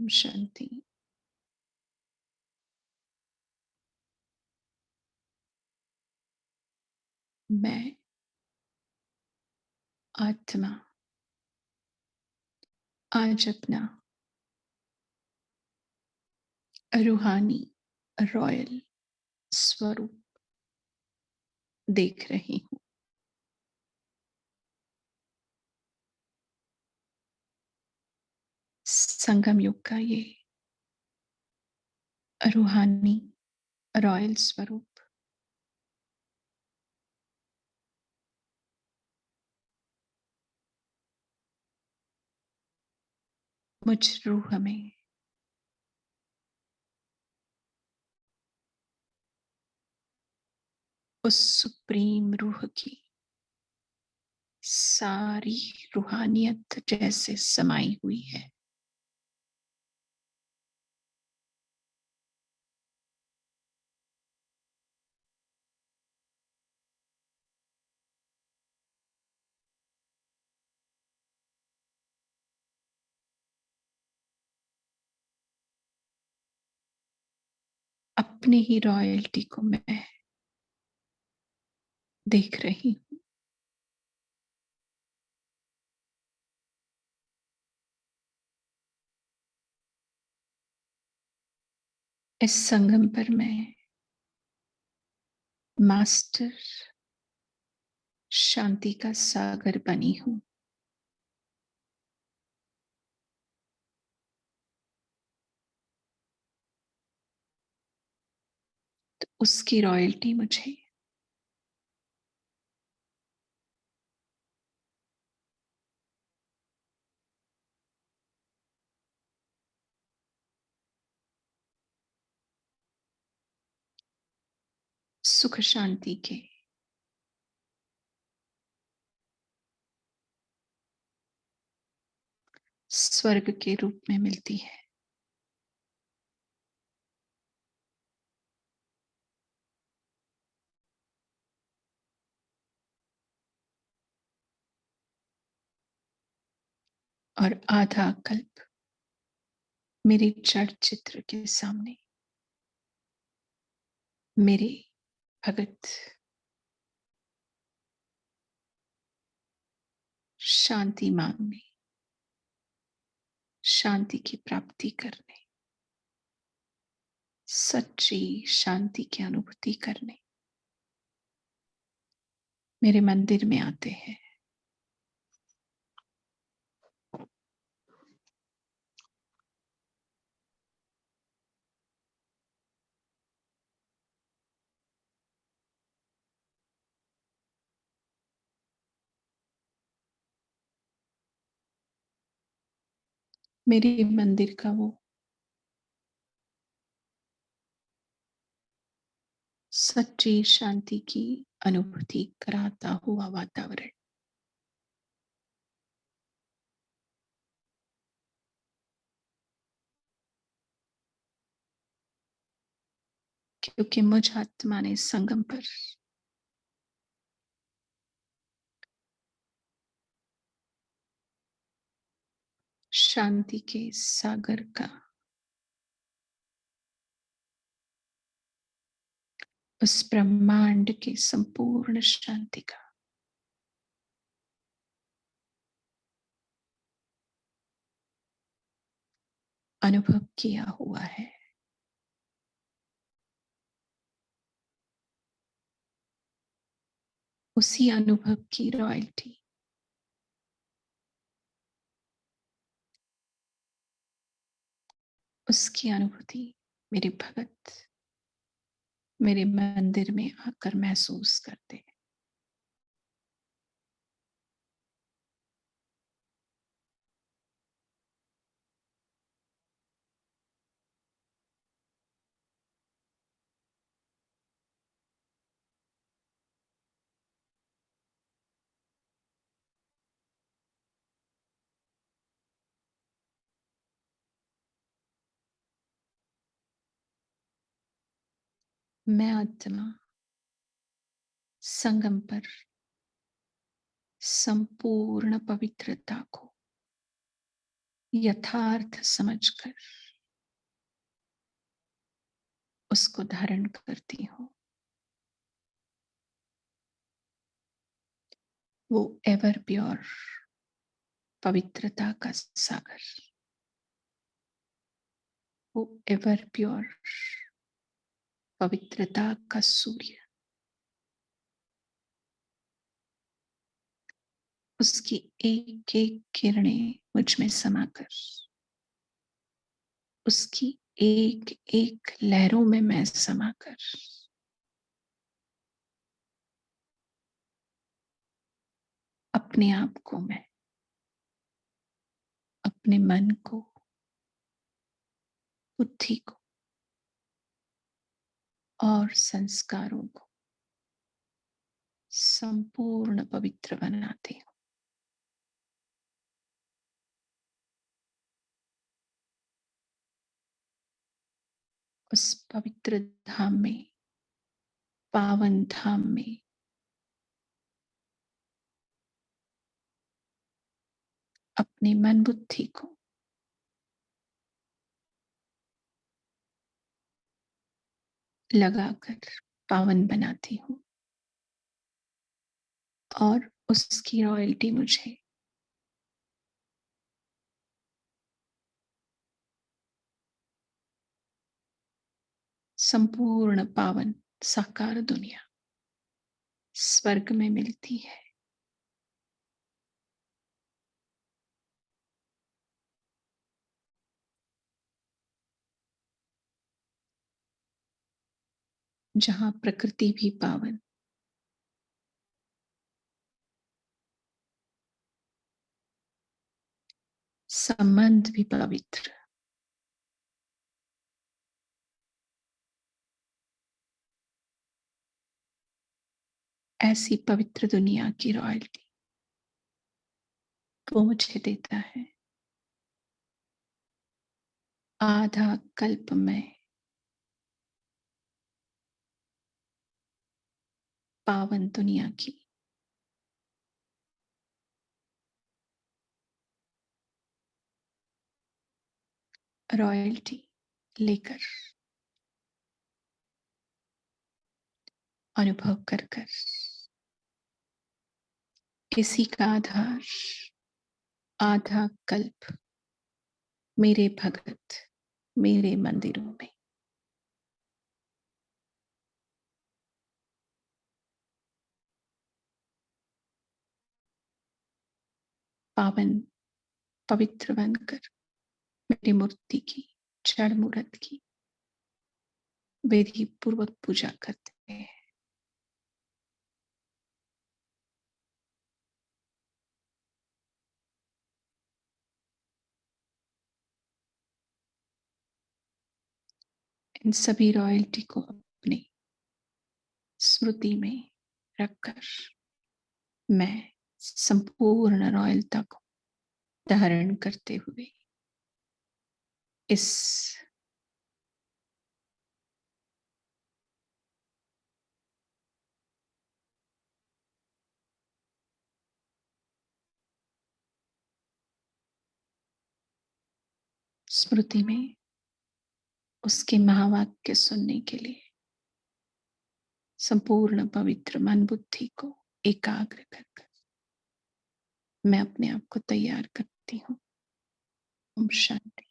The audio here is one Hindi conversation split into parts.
शांति। मैं आत्मा आज अपना रूहानी रॉयल स्वरूप देख रही हूँ। संगम युग का ये रूहानी रॉयल स्वरूप मुझ रूह में उस सुप्रीम रूह की सारी रूहानियत जैसे समाई हुई है। अपनी ही रॉयल्टी को मैं देख रही हूँ। इस संगम पर मैं मास्टर शांति का सागर बनी हूँ। तो उसकी रॉयल्टी मुझे सुख शांति के स्वर्ग के रूप में मिलती है। और आधा कल्प मेरे जड़ चित्र के सामने मेरे भगत शांति मांगने, शांति की प्राप्ति करने, सच्ची शांति की अनुभूति करने मेरे मंदिर में आते हैं। मेरे मंदिर का वो सच्ची शांति की अनुभूति कराता हुआ वातावरण क्योंकि मुझ आत्मा ने संगम पर शांति के सागर का उस ब्रह्मांड की संपूर्ण शांति का अनुभव किया हुआ है। उसी अनुभव की रॉयल्टी उसकी अनुभूति मेरे भगत मेरे मंदिर में आकर महसूस करते हैं। मैं आत्मा संगम पर संपूर्ण पवित्रता को यथार्थ समझकर उसको धारण करती हूँ। वो एवर प्योर पवित्रता का सागर, वो एवर प्योर पवित्रता का सूर्य, उसकी एक एक किरणें मुझ में समाकर, उसकी एक एक लहरों में मैं समाकर अपने आप को, मैं अपने मन को, बुद्धि को और संस्कारों को संपूर्ण पवित्र बनाती हूँ। उस पवित्र धाम में, पावन धाम में अपने मन बुद्धि को लगाकर पावन बनाती हूँ और उसकी रॉयल्टी मुझे संपूर्ण पावन साकार दुनिया स्वर्ग में मिलती है। जहां प्रकृति भी पावन, संबंध भी पवित्र, ऐसी पवित्र दुनिया की रॉयल्टी वो मुझे देता है। आधा कल्प में पावन दुनिया की रॉयल्टी लेकर, अनुभव कर कर इसी का आधार आधा कल्प मेरे भगत, मेरे मंदिरों में पावन पवित्र बनकर मेरी मूर्ति की, जड़ मूर्त की विधि पूर्वक पूजा करते हैं। इन सभी रॉयल्टी को अपनी स्मृति में रखकर मैं संपूर्ण रॉयल्ता को धारण करते हुए इस स्मृति में उसके महावाक्य सुनने के लिए संपूर्ण पवित्र मन बुद्धि को एकाग्र कर कर मैं अपने आप को तैयार करती हूँ। ओम शांति।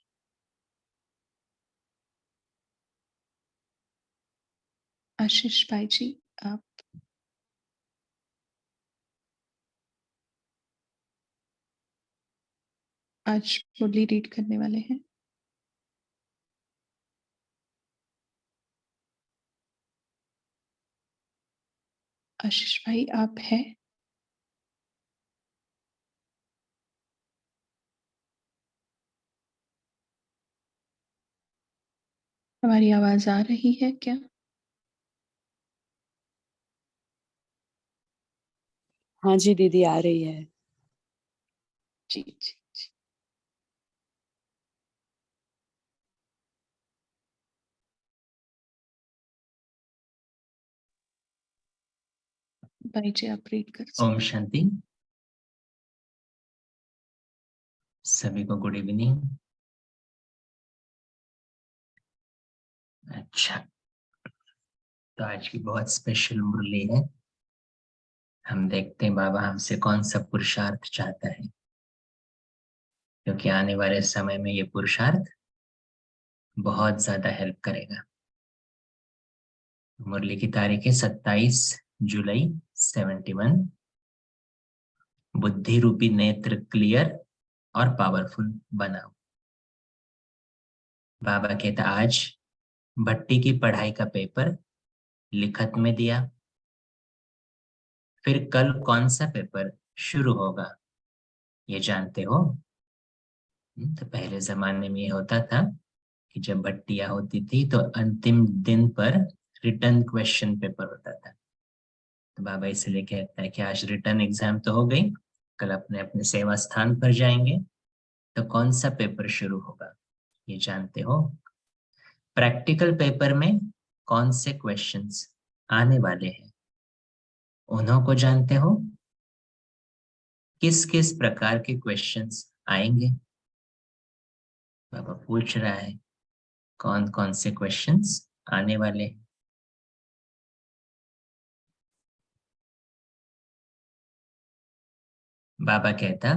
आशीष भाई जी, आप आज मुरली रीड करने वाले हैं। आशीष भाई आप हैं? हमारी आवाज आ रही है क्या? हाँ जी दीदी, आ रही है। जी जी जी। भाई जी आप रीड कर सकते ओम शांति। सभी को गुड इवनिंग। अच्छा, तो आज की बहुत स्पेशल मुरली है। हम देखते हैं बाबा हमसे कौन सा पुरुषार्थ चाहता है, क्योंकि आने वाले समय में ये पुरुषार्थ बहुत ज्यादा हेल्प करेगा। मुरली की तारीख है 27 जुलाई 71। बुद्धि रूपी नेत्र क्लियर और पावरफुल बनाओ। बाबा कहता आज भट्टी की पढ़ाई का पेपर लिखत में दिया, फिर कल कौन सा पेपर शुरू होगा ये जानते हो? तो पहले जमाने में ये होता था कि जब भट्टियां होती थी तो अंतिम दिन पर रिटर्न क्वेश्चन पेपर होता था। तो बाबा इसलिए कहता है कि आज रिटर्न एग्जाम तो हो गई, कल अपने अपने सेवा स्थान पर जाएंगे, तो कौन सा पेपर शुरू होगा ये जानते हो? प्रैक्टिकल पेपर में कौन से क्वेश्चंस आने वाले हैं उन्हों को जानते हो? किस किस प्रकार के क्वेश्चंस आएंगे? बाबा पूछ रहा है कौन कौन से क्वेश्चंस आने वाले हैं। बाबा कहता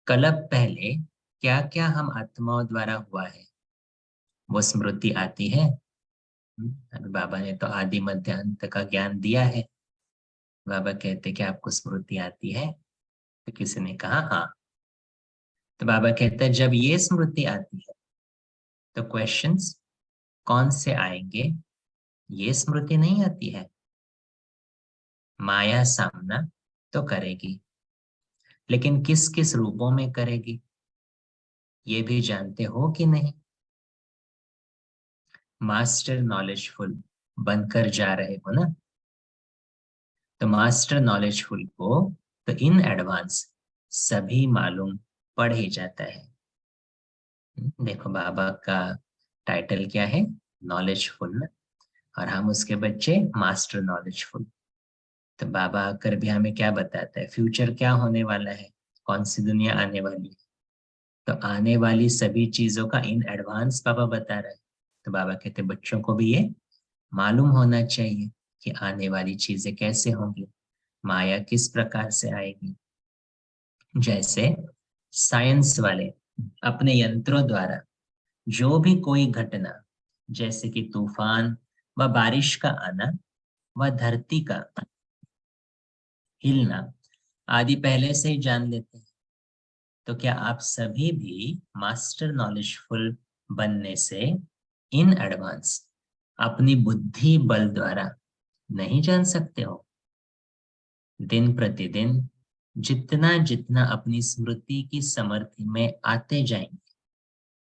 कल्प पहले क्या क्या हम आत्माओं द्वारा हुआ है वो स्मृति आती है? अभी बाबा ने तो आदि मध्य अंत का ज्ञान दिया है। बाबा कहते कि आपको स्मृति आती है? तो किसी ने कहा हाँ। तो बाबा कहता है जब ये स्मृति आती है तो क्वेश्चंस कौन से आएंगे ये स्मृति नहीं आती है। माया सामना तो करेगी, लेकिन किस किस रूपों में करेगी ये भी जानते हो कि नहीं? मास्टर नॉलेजफुल बनकर जा रहे हो ना, तो मास्टर नॉलेजफुल को तो इन एडवांस सभी मालूम पड़ ही जाता है। देखो बाबा का टाइटल क्या है, नॉलेजफुल, और हम उसके बच्चे मास्टर नॉलेजफुल। तो बाबा आकर भी हमें क्या बताता है, फ्यूचर क्या होने वाला है, कौन सी दुनिया आने वाली है। तो आने वाली सभी चीजों का इन एडवांस बाबा बता रहा है। तो बाबा कहते बच्चों को भी ये मालूम होना चाहिए कि आने वाली चीजें कैसे होंगी, माया किस प्रकार से आएगी। जैसे साइंस वाले अपने यंत्रों द्वारा जो भी कोई घटना, जैसे कि तूफान व बारिश का आना व धरती का हिलना आदि पहले से ही जान लेते हैं। तो क्या आप सभी भी मास्टर नॉलेजफुल बनने से इन एडवांस अपनी बुद्धि बल द्वारा नहीं जान सकते हो? दिन प्रतिदिन जितना जितना अपनी स्मृति की समर्थि में आते जाएंगे,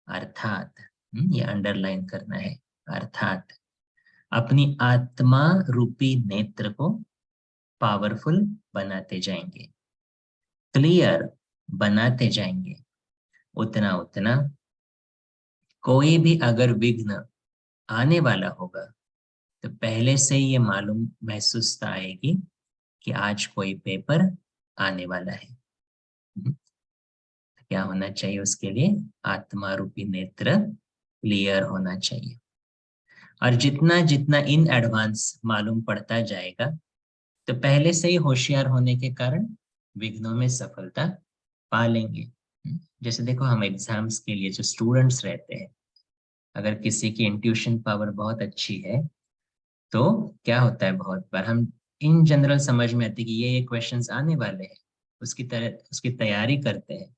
अर्थात ये अंडरलाइन करना है, अर्थात अपनी आत्मा रूपी नेत्र को पावरफुल बनाते जाएंगे, क्लियर बनाते जाएंगे, उतना उतना कोई भी अगर विघ्न आने वाला होगा तो पहले से ही ये मालूम महसूसता आएगी कि आज कोई पेपर आने वाला है। क्या होना चाहिए उसके लिए? आत्मा रूपी नेत्र क्लियर होना चाहिए। और जितना जितना इन एडवांस मालूम पड़ता जाएगा तो पहले से ही होशियार होने के कारण विघ्नों में सफलता पा लेंगे। जैसे देखो हम एग्जाम्स के लिए जो स्टूडेंट्स रहते हैं, अगर किसी की इंट्यूशन पावर बहुत अच्छी है तो क्या होता है, बहुत बार हम इन जनरल समझ में आती है कि ये क्वेश्चंस आने वाले हैं, उसकी तैयारी करते हैं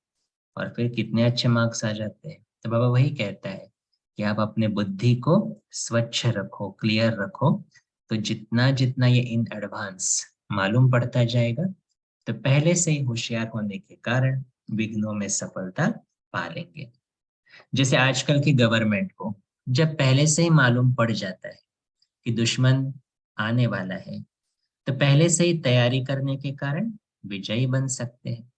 और फिर कितने अच्छे मार्क्स आ जाते हैं। तो बाबा वही कहता है कि आप अपने बुद्धि को स्वच्छ रखो, क्लियर रखो, तो जितना जितना ये इन एडवांस मालूम पड़ता जाएगा तो पहले से ही होशियार होने के कारण विघ्नों में सफलता पा लेंगे। जैसे आजकल की गवर्नमेंट को जब पहले से ही मालूम पड़ जाता है कि दुश्मन आने वाला है तो पहले से ही तैयारी करने के कारण विजयी बन सकते हैं,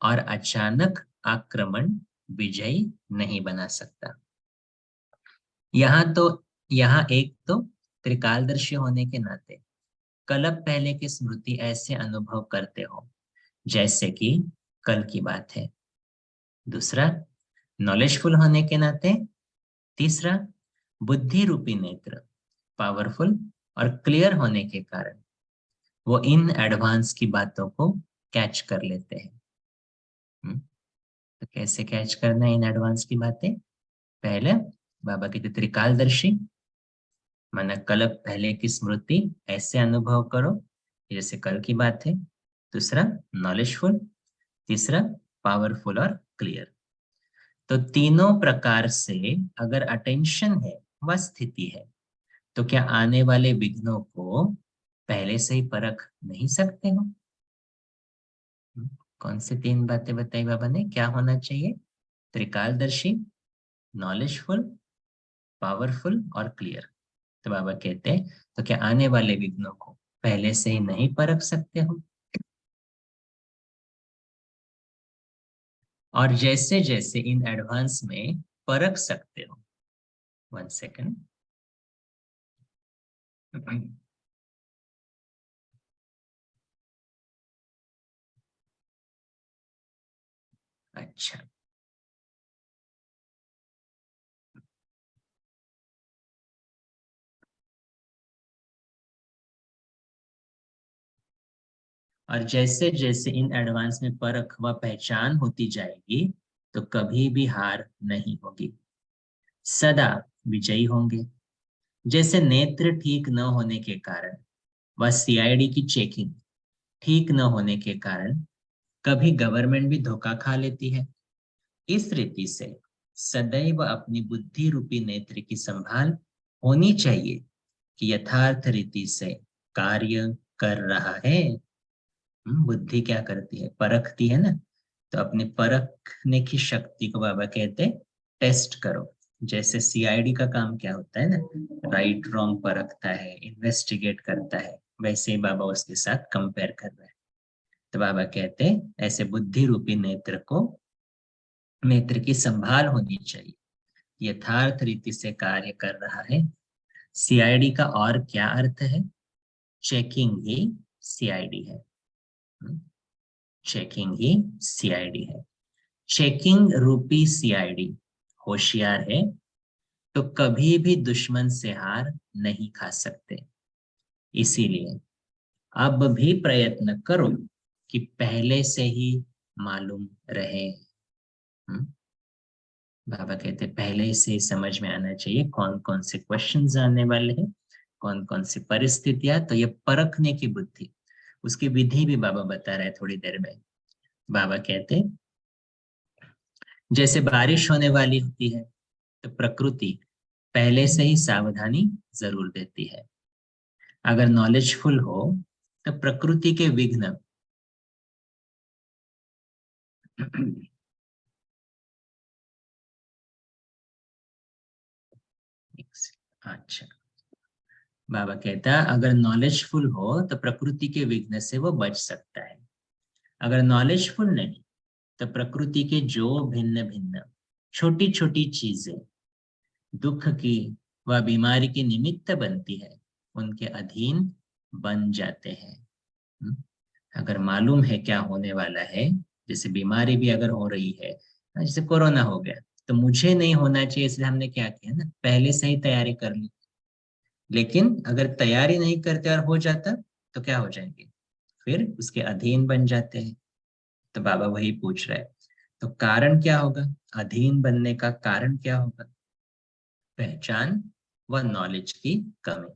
और अचानक आक्रमण विजयी नहीं बना सकता। यहाँ एक तो त्रिकालदर्शी होने के नाते कल्प पहले की स्मृति ऐसे अनुभव करते हो जैसे कि कल की बात है। दूसरा नॉलेजफुल होने के नाते, तीसरा बुद्धि रूपी नेत्र पावरफुल और क्लियर होने के कारण वो इन एडवांस की बातों को कैच कर लेते हैं। तो कैसे कैच करना है इन एडवांस की बातें? पहले बाबा की त्रिकालदर्शी, माना कल पहले की स्मृति, ऐसे अनुभव करो जैसे कल की बात है। दूसरा नॉलेजफुल, तीसरा पावरफुल और क्लियर। तो तीनों प्रकार से अगर अटेंशन है व स्थिति है, तो क्या आने वाले विघ्नों को पहले से ही परख नहीं सकते हो? कौन सी तीन बातें बताई बाबा ने? क्या होना चाहिए? त्रिकालदर्शी, नॉलेजफुल, पावरफुल और क्लियर। तो बाबा कहते हैं तो क्या आने वाले विघ्नों को पहले से ही नहीं परख सकते हो? और जैसे जैसे इन एडवांस में परख सकते हो, 1 सेकेंड, अच्छा, और जैसे जैसे इन एडवांस में परख व पहचान होती जाएगी तो कभी भी हार नहीं होगी, सदा विजयी होंगे। जैसे नेत्र ठीक न होने के कारण व सीआईडी की चेकिंग ठीक न होने के कारण कभी गवर्नमेंट भी धोखा खा लेती है, इस रीति से सदैव अपनी बुद्धि रूपी नेत्र की संभाल होनी चाहिए कि यथार्थ रीति से कार्य कर रहा है। बुद्धि क्या करती है? परखती है ना। तो अपनी परखने की शक्ति को बाबा कहते हैं टेस्ट करो। जैसे सीआईडी का काम क्या होता है ना, राइट रॉन्ग परखता है, इन्वेस्टिगेट करता है, वैसे ही बाबा उसके साथ कंपेयर कर रहे हैं। तो बाबा कहते हैं ऐसे बुद्धि रूपी नेत्र की संभाल होनी चाहिए, यथार्थ रीति से कार्य कर रहा है। सीआईडी का और क्या अर्थ है? चेकिंग ही सीआईडी है। चेकिंग ही सीआईडी है। चेकिंग रूपी सीआईडी होशियार है तो कभी भी दुश्मन से हार नहीं खा सकते। इसीलिए अब भी प्रयत्न करो कि पहले से ही मालूम रहे। बाबा कहते पहले से ही समझ में आना चाहिए कौन कौन से क्वेश्चंस आने वाले हैं, कौन कौन सी परिस्थितियां। तो ये परखने की बुद्धि, उसकी विधि भी बाबा बता रहे हैं थोड़ी देर में। बाबा कहते जैसे बारिश होने वाली होती है तो प्रकृति पहले से ही सावधानी जरूर देती है। अगर नॉलेजफुल हो तो प्रकृति के विघ्न अच्छा, बाबा कहता है अगर नॉलेजफुल हो तो प्रकृति के विघ्न से वो बच सकता है। अगर नॉलेजफुल नहीं तो प्रकृति के जो भिन्न भिन्न छोटी छोटी चीजें दुख की व बीमारी की निमित्त बनती है, उनके अधीन बन जाते हैं। अगर मालूम है क्या होने वाला है, जैसे बीमारी भी अगर हो रही है, जैसे कोरोना हो गया, तो मुझे नहीं होना चाहिए, इसलिए हमने क्या किया ना, पहले से ही तैयारी कर ली। लेकिन अगर तैयारी नहीं करते और हो जाता तो क्या हो जाएंगे? फिर उसके अधीन बन जाते हैं। तो बाबा वही पूछ रहे हैं, तो कारण क्या होगा? अधीन बनने का कारण क्या होगा? पहचान व नॉलेज की कमी।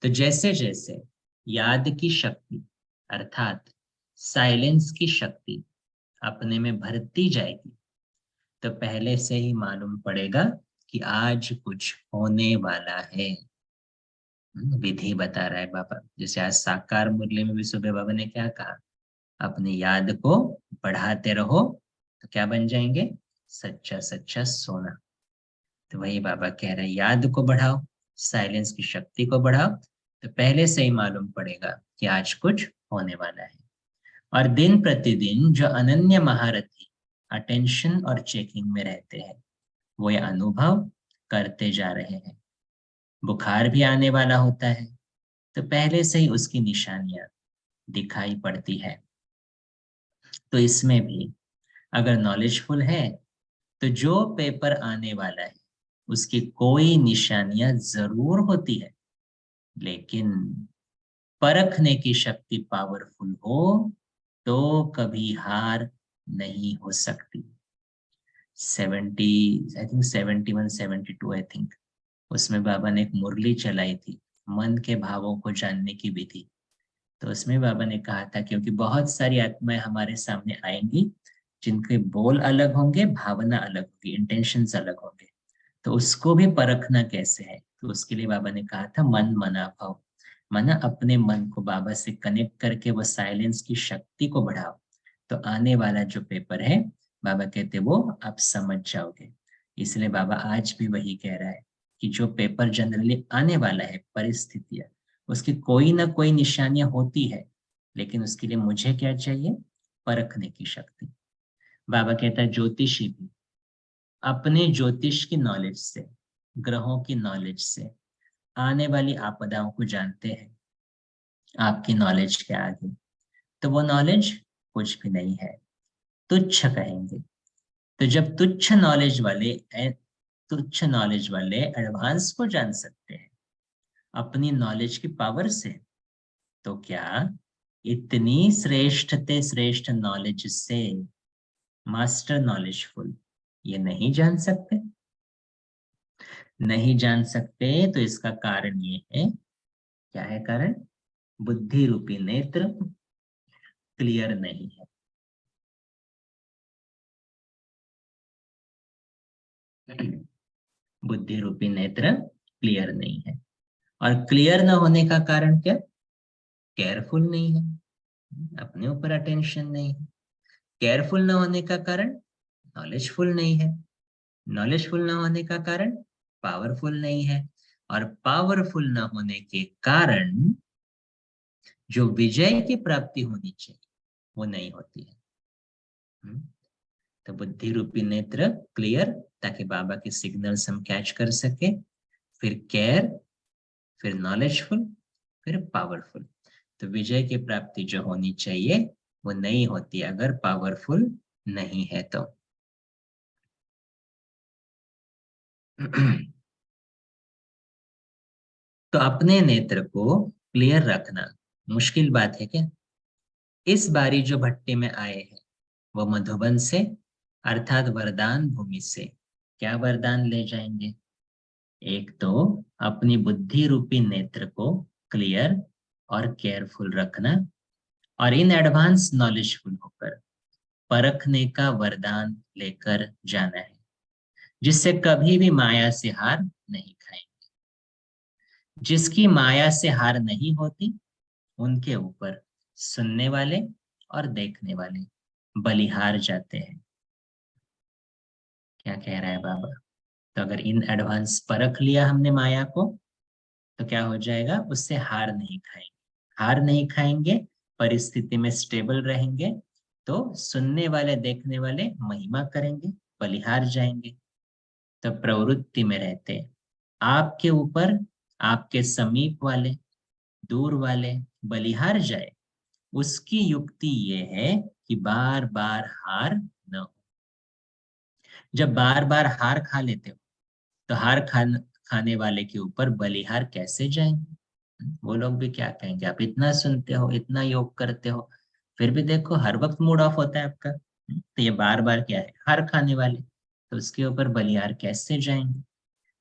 तो जैसे जैसे याद की शक्ति अर्थात साइलेंस की शक्ति अपने में भरती जाएगी तो पहले से ही मालूम पड़ेगा कि आज कुछ होने वाला है। विधि बता रहा है बाबा। जैसे आज साकार मुरली में भी सुबह बाबा ने क्या कहा? अपनी याद को बढ़ाते रहो तो क्या बन जाएंगे? सच्चा सच्चा सोना। तो वही बाबा कह रहे हैं, याद को बढ़ाओ, साइलेंस की शक्ति को बढ़ाओ, तो पहले से ही मालूम पड़ेगा कि आज कुछ होने वाला है। और दिन प्रतिदिन जो अनन्य महारथी अटेंशन और चेकिंग में रहते हैं, वो ये अनुभव करते जा रहे हैं। बुखार भी आने वाला होता है तो पहले से ही उसकी निशानियां दिखाई पड़ती है। तो इसमें भी अगर नॉलेजफुल है तो जो पेपर आने वाला है उसकी कोई निशानियां जरूर होती है, लेकिन परखने की शक्ति पावरफुल हो तो कभी हार नहीं हो सकती। 70 आई थिंक 71 72 आई थिंक उसमें बाबा ने एक मुरली चलाई थी, मन के भावों को जानने की विधि। तो उसमें बाबा ने कहा था क्योंकि बहुत सारी आत्माएं हमारे सामने आएंगी जिनके बोल अलग होंगे, भावना अलग होगी, इंटेंशंस अलग होंगे, तो उसको भी परखना कैसे है। तो उसके लिए बाबा ने कहा था मन मना भाव, माना अपने मन को बाबा से कनेक्ट करके वो साइलेंस की शक्ति को बढ़ाओ, तो आने वाला जो पेपर है बाबा कहते वो आप समझ जाओगे। इसलिए बाबा आज भी वही कह रहा है कि जो पेपर जनरली आने वाला है परिस्थितियां, उसकी कोई ना कोई निशानियां होती है, लेकिन उसके लिए मुझे क्या चाहिए, परखने की शक्ति। बाबा कहता है ज्योतिषी भी अपने ज्योतिष की नॉलेज से, ग्रहों की नॉलेज से आने वाली आपदाओं को जानते हैं आपकी नॉलेज के आगे। तो वो नॉलेज कुछ भी नहीं है, तुच्छ कहेंगे। तो जब तुच्छ नॉलेज वाले एडवांस को जान सकते हैं अपनी नॉलेज की पावर से, तो क्या इतनी श्रेष्ठ नॉलेज से मास्टर नॉलेजफुल ये नहीं जान सकते? नहीं जान सकते तो इसका कारण ये है, क्या है कारण? बुद्धि रूपी नेत्र क्लियर नहीं है। बुद्धि रूपी नेत्र क्लियर नहीं है। और क्लियर ना होने का कारण क्या? केयरफुल नहीं है, अपने ऊपर अटेंशन नहीं है। केयरफुल ना होने का कारण नॉलेजफुल नहीं है, नॉलेजफुल ना होने का कारण पावरफुल नहीं है, और पावरफुल ना होने के कारण जो विजय की प्राप्ति होनी चाहिए वो नहीं होती है। तो बुद्धि रूपी नेत्र क्लियर, ताकि बाबा के सिग्नल्स हम कैच कर सके, फिर केयर, फिर नॉलेजफुल, फिर पावरफुल। तो विजय की प्राप्ति जो होनी चाहिए वो नहीं होती अगर पावरफुल नहीं है तो। तो अपने नेत्र को क्लियर रखना मुश्किल बात है क्या? इस बारी जो भट्टी में आए हैं वो मधुबन से अर्थात वरदान भूमि से क्या वरदान ले जाएंगे? एक तो अपनी बुद्धि रूपी नेत्र को क्लियर और केयरफुल रखना, और इन एडवांस नॉलेजफुल होकर परखने का वरदान लेकर जाना है, जिससे कभी भी माया से हार नहीं खाएंगे। जिसकी माया से हार नहीं होती उनके ऊपर सुनने वाले और देखने वाले बलिहार जाते हैं। क्या कह रहा है बाबा? तो अगर इन एडवांस परख लिया हमने माया को तो क्या हो जाएगा, उससे हार नहीं खाएंगे। हार नहीं खाएंगे, परिस्थिति में स्टेबल रहेंगे, तो सुनने वाले देखने वाले महिमा करेंगे, बलिहार जाएंगे। तो प्रवृत्ति में रहते आपके ऊपर आपके समीप वाले दूर वाले बलिहार जाए, उसकी युक्ति ये है कि बार बार हार न हो। जब बार बार हार खा लेते हो तो खाने वाले के ऊपर बलिहार कैसे जाएंगे? वो लोग भी क्या कहेंगे, आप इतना सुनते हो, इतना योग करते हो, फिर भी देखो हर वक्त मूड ऑफ होता है आपका। तो ये बार बार क्या है, हार खाने वाले, तो उसके ऊपर बलिहार कैसे जाएंगे?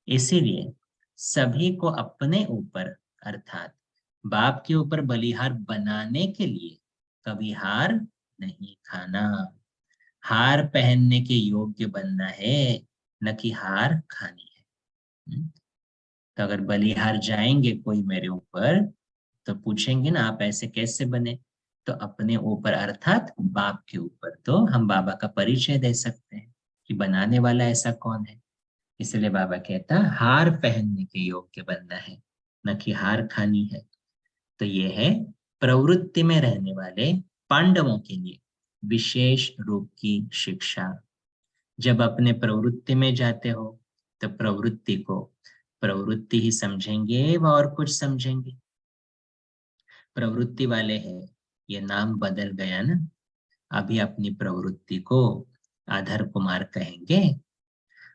इसीलिए सभी को अपने ऊपर अर्थात बाप के ऊपर बलिहार बनाने के लिए कभी हार नहीं खाना। हार पहनने के योग्य बनना है, न कि हार खानी है। तो अगर बलिहार जाएंगे कोई मेरे ऊपर तो पूछेंगे ना आप ऐसे कैसे बने, तो अपने ऊपर अर्थात बाप के ऊपर तो हम बाबा का परिचय दे सकते हैं कि बनाने वाला ऐसा कौन है। इसलिए बाबा कहता हार पहनने के योग्य बनना है, न कि हार खानी है। तो ये है प्रवृत्ति में रहने वाले पांडवों के लिए विशेष रूप की शिक्षा। जब अपने प्रवृत्ति में जाते हो तो प्रवृत्ति को प्रवृत्ति ही समझेंगे व और कुछ समझेंगे। प्रवृत्ति वाले हैं, ये नाम बदल गया ना, अभी अपनी प्रवृत्ति को आधर कुमार कहेंगे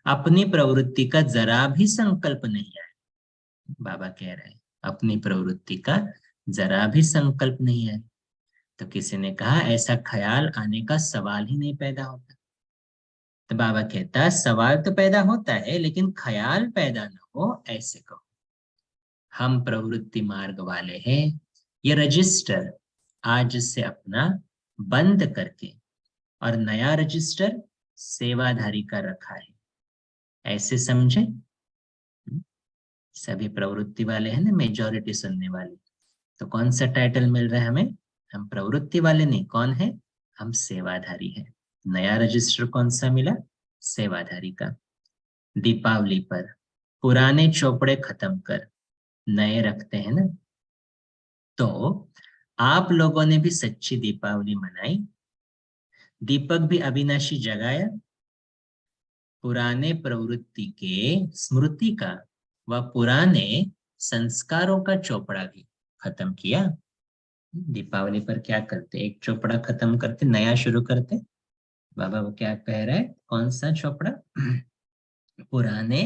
अपनी प्रवृत्ति का जरा भी संकल्प नहीं आया। बाबा कह रहे हैं अपनी प्रवृत्ति का जरा भी संकल्प नहीं आया। तो किसी ने कहा ऐसा ख्याल आने का सवाल ही नहीं पैदा होता। तो बाबा कहता है सवाल तो पैदा होता है लेकिन ख्याल पैदा न हो ऐसे कहो। हम प्रवृत्ति मार्ग वाले हैं। ये रजिस्टर आज से अपना बंद करके और नया रजिस्टर सेवाधारी का रखा है, ऐसे समझे। सभी प्रवृत्ति वाले हैं ना, मेजॉरिटी सुनने वाले। तो कौन सा टाइटल मिल रहा है हमें? हम प्रवृत्ति वाले नहीं, कौन है? हम सेवाधारी हैं। नया रजिस्टर कौन सा मिला? सेवाधारी का। दीपावली पर पुराने चोपड़े खत्म कर नए रखते हैं ना। तो आप लोगों ने भी सच्ची दीपावली मनाई, दीपक भी अविनाशी जगाया, पुराने प्रवृत्ति के स्मृति का व पुराने संस्कारों का चोपड़ा भी खत्म किया। दीपावली पर क्या करते? एक चोपड़ा खत्म करते, नया शुरू करते। बाबा वो क्या कह रहा है? कौन सा चोपड़ा? पुराने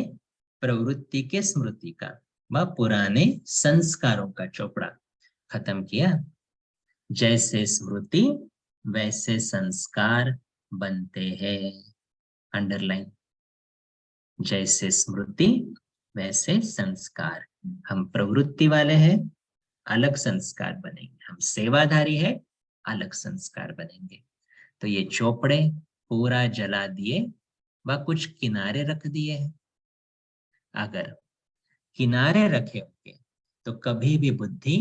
प्रवृत्ति के स्मृति का व पुराने संस्कारों का चोपड़ा खत्म किया। जैसे स्मृति वैसे संस्कार बनते हैं। अंडरलाइन। जैसे स्मृति वैसे संस्कार। हम प्रवृत्ति वाले हैं, अलग संस्कार बनेंगे। हम सेवाधारी है, अलग संस्कार बनेंगे। तो ये चोपड़े पूरा जला दिए व कुछ किनारे रख दिए हैं। अगर किनारे रखे होंगे तो कभी भी बुद्धि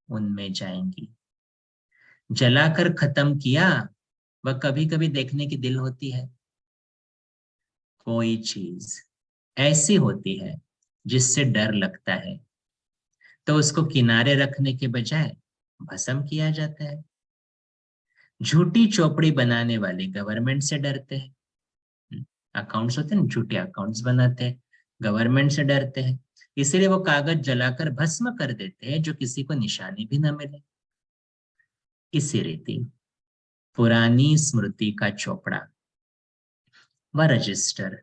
उनमें जाएंगी। जलाकर खत्म किया वह कभी कभी देखने की दिल होती है। कोई चीज ऐसी होती है जिससे डर लगता है तो उसको किनारे रखने के बजाय भस्म किया जाता है। झूठी चौपड़ी बनाने वाले गवर्नमेंट से डरते हैं। अकाउंट्स होते हैं ना, झूठे अकाउंट्स बनाते हैं, गवर्नमेंट से डरते हैं। इसलिए वो कागज जलाकर भस्म कर देते हैं जो किसी को निशानी भी न मिले। इसी रीति पुरानी स्मृति का चोपड़ा व रजिस्टर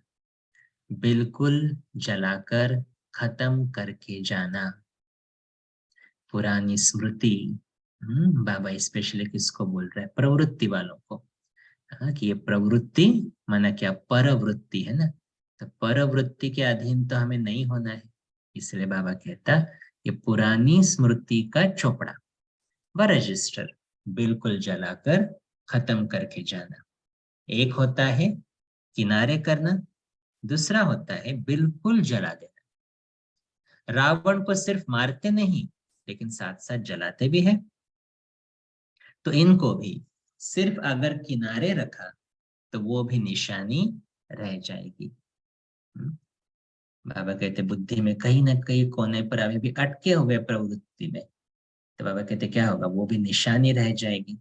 बिल्कुल जलाकर खत्म करके जाना। पुरानी स्मृति, बाबा स्पेशली किसको बोल रहे हैं? प्रवृत्ति वालों को। हाँ, कि ये प्रवृत्ति माना क्या? परवृत्ति है ना। तो परवृत्ति के अधीन तो हमें नहीं होना है। इसलिए बाबा कहता ये पुरानी स्मृति का चोपड़ा व रजिस्टर बिल्कुल जलाकर खत्म करके जाना। एक होता है किनारे करना, दूसरा होता है बिल्कुल जला देना। रावण को सिर्फ मारते नहीं लेकिन साथ साथ जलाते भी हैं। तो इनको भी सिर्फ अगर किनारे रखा तो वो भी निशानी रह जाएगी। बाबा कहते बुद्धि में कहीं ना कहीं कोने पर अभी भी अटके हुए प्रवृत्ति में, तो बाबा कहते क्या होगा? वो भी निशानी रह जाएगी।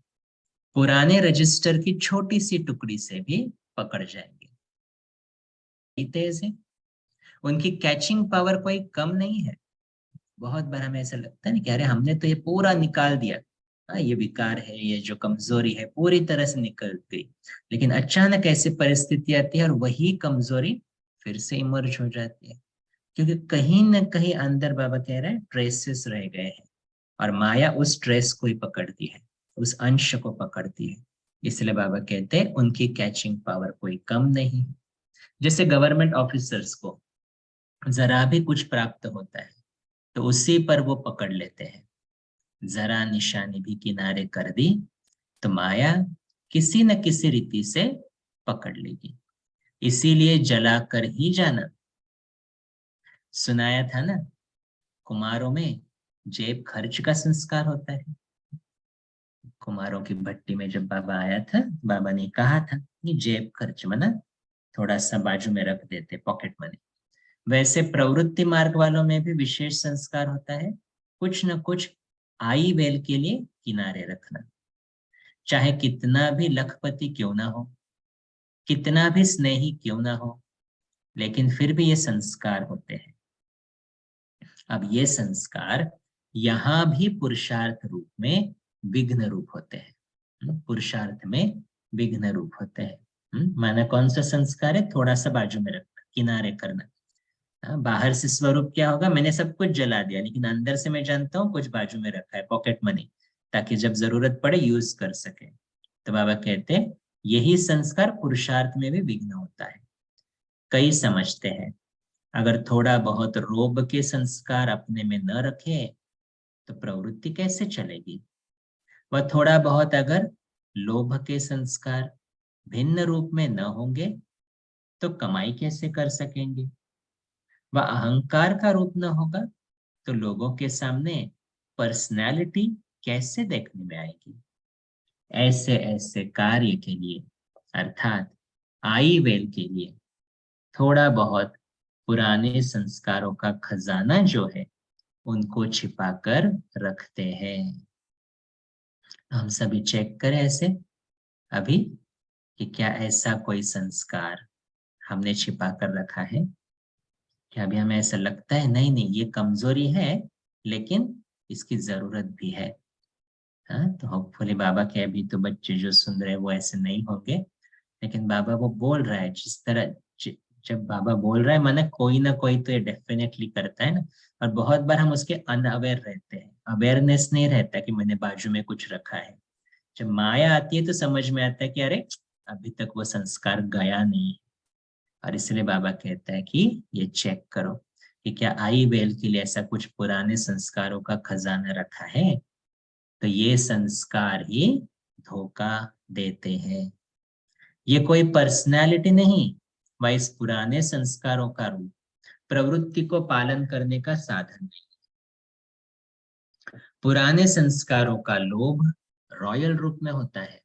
पुराने रजिस्टर की छोटी सी टुकड़ी से भी पकड़ जाएंगे। तेज है, उनकी कैचिंग पावर कोई कम नहीं है। बहुत बार हमें ऐसा लगता है ना कि अरे हमने तो ये पूरा निकाल दिया, ये विकार है, ये जो कमजोरी है पूरी तरह से निकल गई। लेकिन अचानक ऐसी परिस्थिति आती है और वही कमजोरी फिर से इमर्ज हो जाती है, क्योंकि कहीं ना कहीं अंदर बाबा कह रहे हैं ट्रेसेस रह गए हैं और माया उस ट्रेस को ही पकड़ती है, उस अंश को पकड़ती है। इसलिए बाबा कहते हैं उनकी कैचिंग पावर कोई कम नहीं। जैसे गवर्नमेंट ऑफिसर्स को जरा भी कुछ प्राप्त होता है तो उसी पर वो पकड़ लेते हैं। जरा निशानी भी किनारे कर दी तो माया किसी न किसी रीति से पकड़ लेगी। इसीलिए जलाकर ही जाना। सुनाया था ना, कुमारों में जेब खर्च का संस्कार होता है। कुमारों की भट्टी में जब बाबा आया था, बाबा ने कहा था कि जेब खर्च मना थोड़ा सा बाजू में रख देते, पॉकेट मनी। वैसे प्रवृत्ति मार्ग वालों में भी विशेष संस्कार होता है, कुछ न कुछ आई वेल के लिए किनारे रखना। चाहे कितना भी लखपति क्यों ना हो, कितना भी स्नेही क्यों ना हो, लेकिन फिर भी ये संस्कार होते हैं। अब ये संस्कार यहाँ भी पुरुषार्थ रूप में विघ्न रूप होते हैं। पुरुषार्थ में विघ्न रूप होते हैं। माना कौन सा संस्कार है, थोड़ा सा बाजू में रखना, किनारे करना। बाहर से स्वरूप क्या होगा, मैंने सब कुछ जला दिया, लेकिन अंदर से मैं जानता हूँ कुछ बाजू में रखा है, पॉकेट मनी, ताकि जब जरूरत पड़े यूज कर सके। तो बाबा कहते हैं यही संस्कार पुरुषार्थ में भी विघ्न होता है। कई समझते हैं अगर थोड़ा बहुत रोब के संस्कार अपने में न रखे तो प्रवृत्ति कैसे चलेगी। वह थोड़ा बहुत अगर लोभ के संस्कार भिन्न रूप में न होंगे तो कमाई कैसे कर सकेंगे। वह अहंकार का रूप न होगा तो लोगों के सामने पर्सनैलिटी कैसे देखने में आएगी। ऐसे ऐसे कार्य के लिए अर्थात आई वेल के लिए थोड़ा बहुत पुराने संस्कारों का खजाना जो है उनको छिपा कर रखते हैं। हम सभी चेक करें ऐसे अभी कि क्या ऐसा कोई संस्कार हमने छिपा कर रखा है। क्या अभी हमें ऐसा लगता है नहीं नहीं ये कमजोरी है लेकिन इसकी जरूरत भी है। हाँ, तो होपफुली बाबा के अभी तो बच्चे जो सुन रहे हैं वो ऐसे नहीं होंगे, लेकिन बाबा वो बोल रहा है जिस तरह जब बाबा बोल रहा है माना कोई ना कोई तो ये डेफिनेटली करता है ना। और बहुत बार हम उसके अनअवेयर रहते हैं, अवेयरनेस नहीं रहता कि मैंने बाजू में कुछ रखा है। जब माया आती है तो समझ में आता है कि अरे अभी तक वो संस्कार गया नहीं। और इसलिए बाबा कहता है कि ये चेक करो कि क्या आई बेल के लिए ऐसा कुछ पुराने संस्कारों का खजाना रखा है। तो ये संस्कार ही धोखा देते हैं। ये कोई पर्सनैलिटी नहीं, वह इस पुराने संस्कारों का रूप प्रवृत्ति को पालन करने का साधन नहीं। पुराने संस्कारों का लोभ रॉयल रूप में होता है,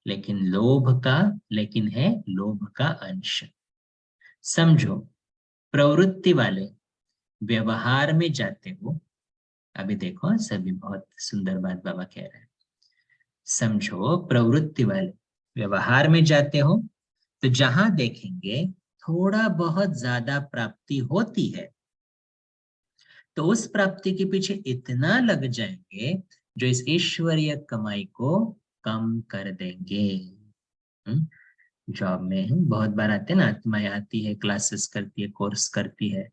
लेकिन लोभ का अंश। समझो प्रवृत्ति वाले व्यवहार में जाते हो। अभी देखो सभी बहुत सुंदर बात बाबा कह रहे हैं। समझो प्रवृत्ति वाले व्यवहार में जाते हो तो जहां देखेंगे थोड़ा बहुत ज्यादा प्राप्ति होती है तो उस प्राप्ति के पीछे इतना लग जाएंगे जो इस ईश्वरीय कमाई को कम कर देंगे। जॉब में बहुत बार आते हैं ना, आत्माएं आती है, क्लासेस करती है, कोर्स करती है।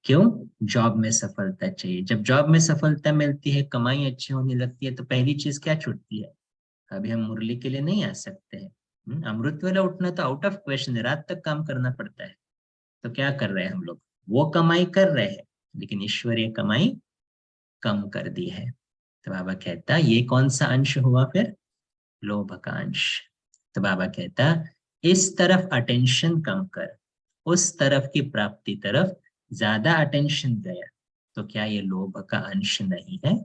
क्यों? जॉब में सफलता चाहिए। जब जॉब में सफलता मिलती है, कमाई अच्छी होने लगती है तो पहली चीज क्या छूटती है, अभी हम मुरली के लिए नहीं आ सकते हैं। अमृत वेला उठना तो आउट ऑफ क्वेश्चन है, रात तक काम करना पड़ता है। तो क्या कर रहे हैं हम लोग, वो कमाई कर रहे हैं लेकिन ईश्वरीय कमाई कम कर दी है। तो बाबा कहता ये कौन सा अंश हुआ फिर, लोभ का अंश। तो बाबा कहता इस तरफ अटेंशन कम कर, उस तरफ की प्राप्ति तरफ ज्यादा अटेंशन गया तो क्या ये लोभ का अंश नहीं है।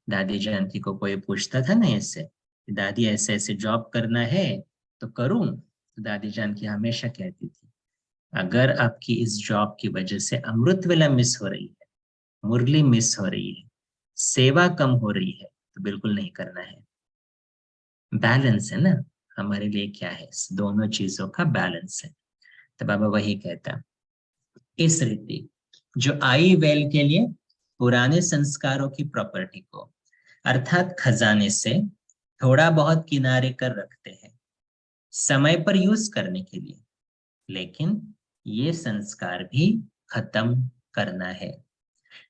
दादी जानकी को कोई पूछता था ना ऐसे, दादी ऐसे ऐसे जॉब करना है तो करूं, तो दादी जानकी हमेशा कहती थी अगर आपकी इस जॉब की वजह से अमृत वेला मिस हो रही है, मुरली मिस हो रही है, सेवा कम हो रही है तो बिल्कुल नहीं करना है। बैलेंस है ना हमारे लिए, क्या है, दोनों चीजों का बैलेंस है। तो बाबा वही कहता इस रीति जो आई वेल के लिए पुराने संस्कारों की प्रॉपर्टी को अर्थात खजाने से थोड़ा बहुत किनारे कर रखते हैं समय पर यूज करने के लिए, लेकिन ये संस्कार भी खत्म करना है।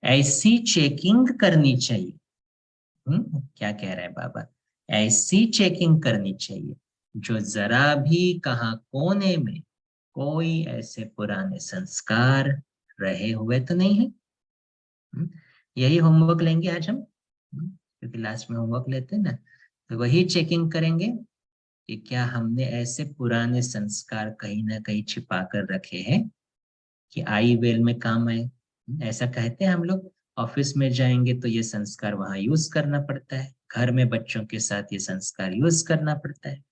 ऐसी चेकिंग करनी चाहिए। क्या कह रहे हैं बाबा, ऐसी चेकिंग करनी चाहिए जो जरा भी कहां कोने में कोई ऐसे पुराने संस्कार रहे हुए तो नहीं है। यही होमवर्क लेंगे आज हम, क्योंकि लास्ट में होमवर्क लेते हैं ना, तो वही चेकिंग करेंगे कि क्या हमने ऐसे पुराने संस्कार कहीं ना कहीं छिपा कर रखे हैं कि आई वेल में काम आए। ऐसा कहते हैं हम लोग, ऑफिस में जाएंगे तो ये संस्कार वहां यूज करना पड़ता है, घर में बच्चों के साथ ये संस्कार यूज करना पड़ता है।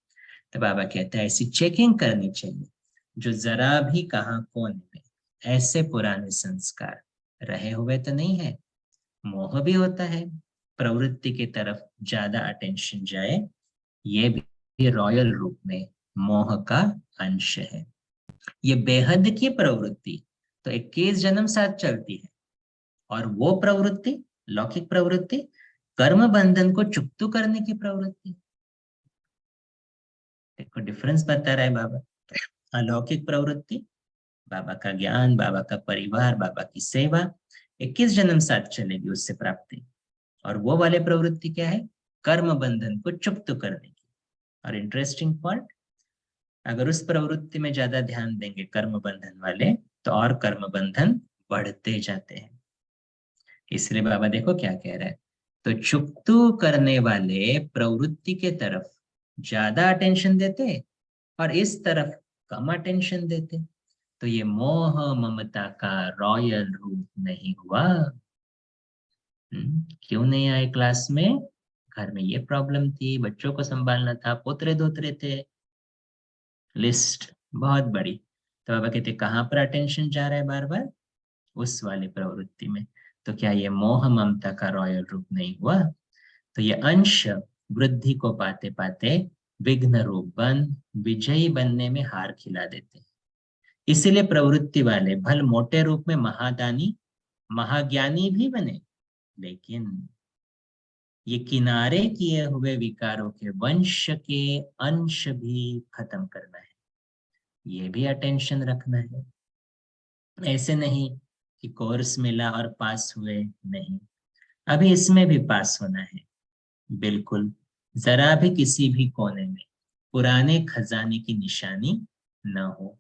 तो बाबा कहता है ऐसी चेकिंग करनी चाहिए जो जरा भी कहां कोने में ऐसे पुराने संस्कार रहे हुए तो नहीं है। मोह भी होता है, प्रवृत्ति की तरफ ज्यादा अटेंशन जाए, ये भी रॉयल रूप में मोह का अंश है। ये बेहद की प्रवृत्ति तो 21 जन्म साथ चलती है, और वो प्रवृत्ति लौकिक प्रवृत्ति कर्म बंधन को चुकतू करने की प्रवृत्ति। देखो डिफरेंस बता रहा है बाबा। अलौकिक प्रवृत्ति, बाबा का ज्ञान, बाबा का परिवार, बाबा की सेवा, 21 जन्म साथ चलेगी उससे प्राप्ति। और वो वाले प्रवृत्ति क्या है? कर्म बंधन को चुक्त करने की। और इंटरेस्टिंग पॉइंट, अगर उस प्रवृत्ति में ज्यादा ध्यान देंगे कर्म बंधन वाले, तो और कर्म बंधन बढ़ते जाते हैं। इसलिए बाबा देखो क्या कह रहा है, तो चुक्तु करने वाले प्रवृत्ति के तरफ ज्यादा अटेंशन देते और इस तरफ कम अटेंशन देते, तो ये मोह ममता का रॉयल रूप नहीं हुआ। क्यों नहीं आए क्लास में? घर में ये प्रॉब्लम थी, बच्चों को संभालना था, पोतरे दोतरे थे, लिस्ट बहुत बड़ी। तो बाबा कहते कहाँ पर अटेंशन जा रहा है बार बार? उस वाली प्रवृत्ति में। तो क्या ये मोह ममता का रॉयल रूप नहीं हुआ? तो ये अंश वृद्धि को पाते पाते विघ्न रूप बन विजयी बनने में हार खिला देते हैं। इसीलिए प्रवृत्ति वाले भल मोटे रूप में महादानी महाज्ञानी भी बने, लेकिन ये किनारे किए हुए विकारों के वंश के अंश भी खत्म करना है, ये भी अटेंशन रखना है। ऐसे नहीं कि कोर्स मिला और पास हुए, नहीं, अभी इसमें भी पास होना है। बिल्कुल जरा भी किसी भी कोने में पुराने खजाने की निशानी न हो।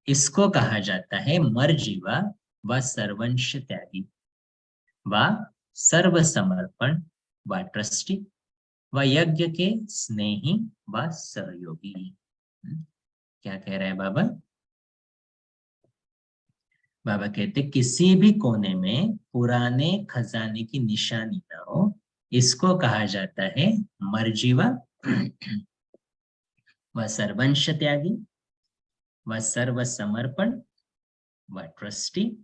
इसको कहा जाता है मर्जीवा व सर्वंश त्यागी व सर्व समर्पण व ट्रस्टी व यज्ञ के स्नेही व सहयोगी। क्या कह रहा है बाबा? बाबा कहते किसी भी कोने में पुराने खजाने की निशानी ना हो, इसको कहा जाता है मर्जीवा व सर्वंश त्यागी व सर्व समर्पण व ट्रस्टी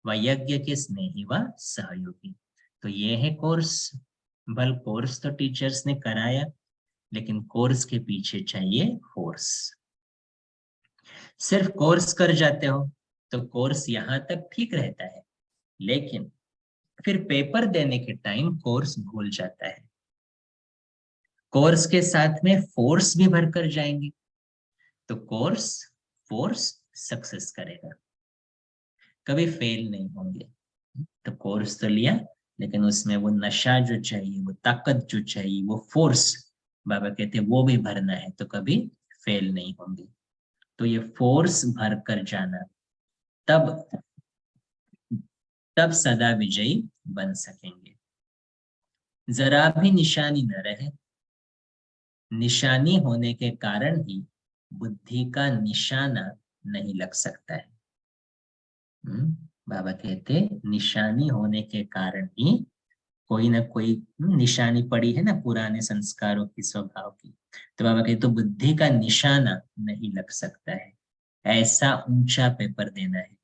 व यज्ञ के स्नेही व सहयोगी। तो ये है कोर्स। भल कोर्स तो टीचर्स ने कराया, लेकिन कोर्स के पीछे चाहिए फोर्स। सिर्फ कोर्स कर जाते हो तो कोर्स यहां तक ठीक रहता है, लेकिन फिर पेपर देने के टाइम कोर्स भूल जाता है। कोर्स के साथ में फोर्स भी भरकर जाएंगे तो कोर्स फोर्स सक्सेस करेगा, कभी फेल नहीं होंगे। तो कोर्स तो लिया, लेकिन उसमें वो नशा जो चाहिए, वो ताकत जो चाहिए, वो फोर्स बाबा कहते वो भी भरना है, तो कभी फेल नहीं होंगे। तो ये फोर्स भर कर जाना, तब सदा विजयी बन सकेंगे। जरा भी निशानी न रहे, निशानी होने के कारण ही बुद्धि का निशाना नहीं लग सकता है। बाबा कहते निशानी होने के कारण ही कोई ना कोई निशानी पड़ी है ना पुराने संस्कारों की, स्वभाव की। तो बाबा कहते तो बुद्धि का निशाना नहीं लग सकता है, ऐसा ऊंचा पेपर देना है।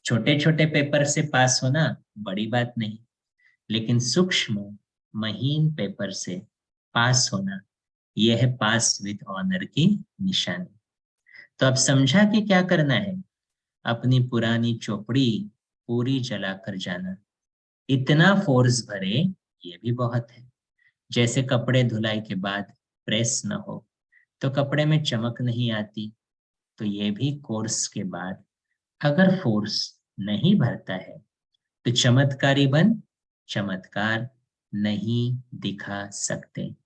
छोटे छोटे पेपर से पास होना बड़ी बात नहीं, लेकिन सूक्ष्म महीन पेपर से पास होना, यह है पास विद ऑनर की निशानी। तो अब समझा कि क्या करना है? अपनी पुरानी चोपड़ी पूरी जलाकर जाना। इतना फोर्स भरे ये भी बहुत है। जैसे कपड़े धुलाई के बाद प्रेस न हो तो कपड़े में चमक नहीं आती, तो ये भी कोर्स के बाद अगर फोर्स नहीं भरता है तो चमत्कारी बन चमत्कार नहीं दिखा सकते।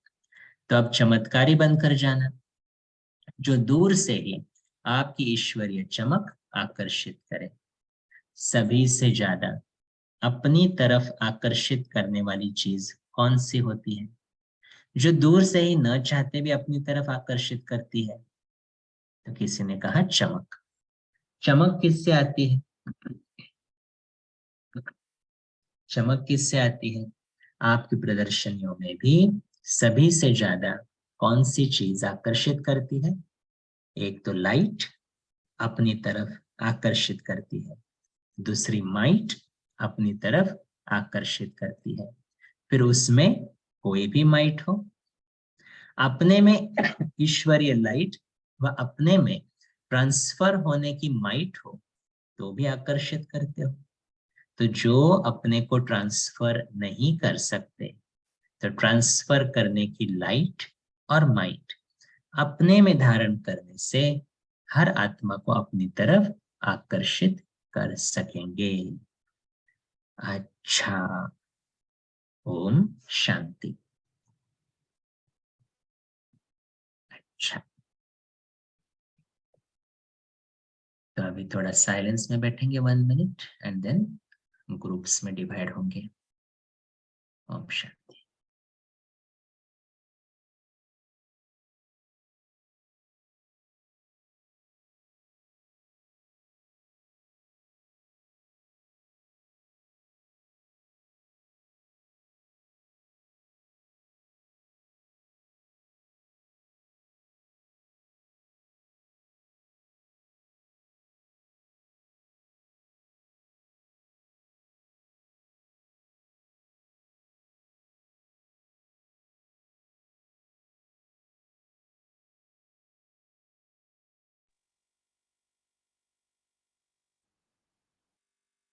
तो अब चमत्कारी बनकर जाना, जो दूर से ही आपकी ईश्वरीय चमक आकर्षित करे। सभी से ज्यादा अपनी तरफ आकर्षित करने वाली चीज कौन सी होती है? जो दूर से ही न चाहते भी अपनी तरफ आकर्षित करती है। तो किसी ने कहा चमक। चमक किससे आती है? चमक किससे आती है? आपकी प्रदर्शनियों में भी सभी से ज्यादा कौन सी चीज आकर्षित करती है? एक तो लाइट अपनी तरफ आकर्षित करती है, दूसरी माइट अपनी तरफ आकर्षित करती है। फिर उसमें कोई भी माइट हो, अपने में ईश्वरीय लाइट व अपने में ट्रांसफर होने की माइट हो तो भी आकर्षित करते हो। तो जो अपने को ट्रांसफर नहीं कर सकते, तो ट्रांसफर करने की लाइट और माइंड अपने में धारण करने से हर आत्मा को अपनी तरफ आकर्षित कर सकेंगे। अच्छा, ओम शांति। अच्छा, तो अभी थोड़ा साइलेंस में बैठेंगे 1 मिनट एंड देन ग्रुप्स में डिवाइड होंगे। ओम शांति।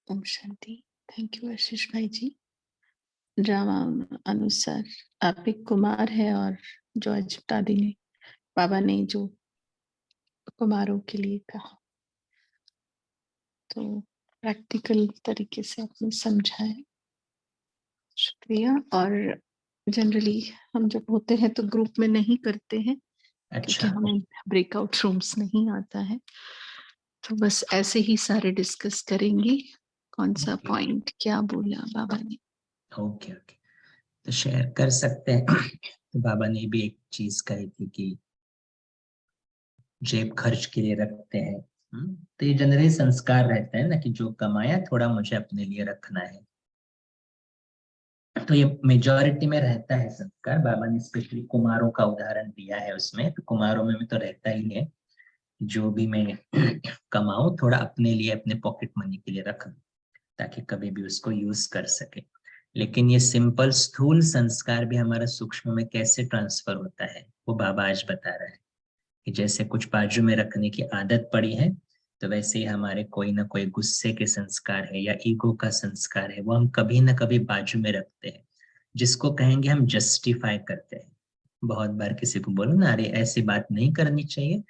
ओम शांति। थैंक यू आशीष भाई जी। ड्रामा अनुसार आप एक कुमार है और जो अजतादी ने बाबा ने जो कुमारों के लिए कहा, तो प्रैक्टिकल तरीके से आपने समझा है, शुक्रिया। और जनरली हम जब होते हैं तो ग्रुप में नहीं करते हैं, क्योंकि अच्छा, हमें ब्रेकआउट रूम्स नहीं आता है, तो बस ऐसे ही सारे डिस्कस करेंगे कौन सा पॉइंट क्या बोला बाबा ने। ओके ओके, तो शेयर कर सकते हैं। तो बाबा ने भी एक चीज कही थी कि जेब खर्च के लिए रखते हैं। तो ये जनरली संस्कार रहता है ना कि जो कमाया थोड़ा मुझे अपने लिए रखना है। तो ये मेजॉरिटी में रहता है संस्कार। बाबा ने स्पेशली कुमारों का उदाहरण दिया है उसमें, तो कुमारों में भी तो रहता ही है जो भी मैं कमाऊं थोड़ा अपने लिए, अपने पॉकेट मनी के लिए रख दूं ताकि कभी भी उसको यूज कर सके। लेकिन ये सिंपल स्थूल संस्कार भी हमारा सूक्ष्म में कैसे ट्रांसफर होता है वो बाबा आज बता रहा है कि जैसे कुछ बाजू में रखने की आदत पड़ी है, तो वैसे ही हमारे कोई ना कोई गुस्से के संस्कार है या ईगो का संस्कार है, वो हम कभी ना कभी बाजू में रखते हैं, जिसको कहेंगे हम जस्टिफाई करते हैं। बहुत बार किसी को बोलो ना, अरे ऐसी बात नहीं करनी चाहिए,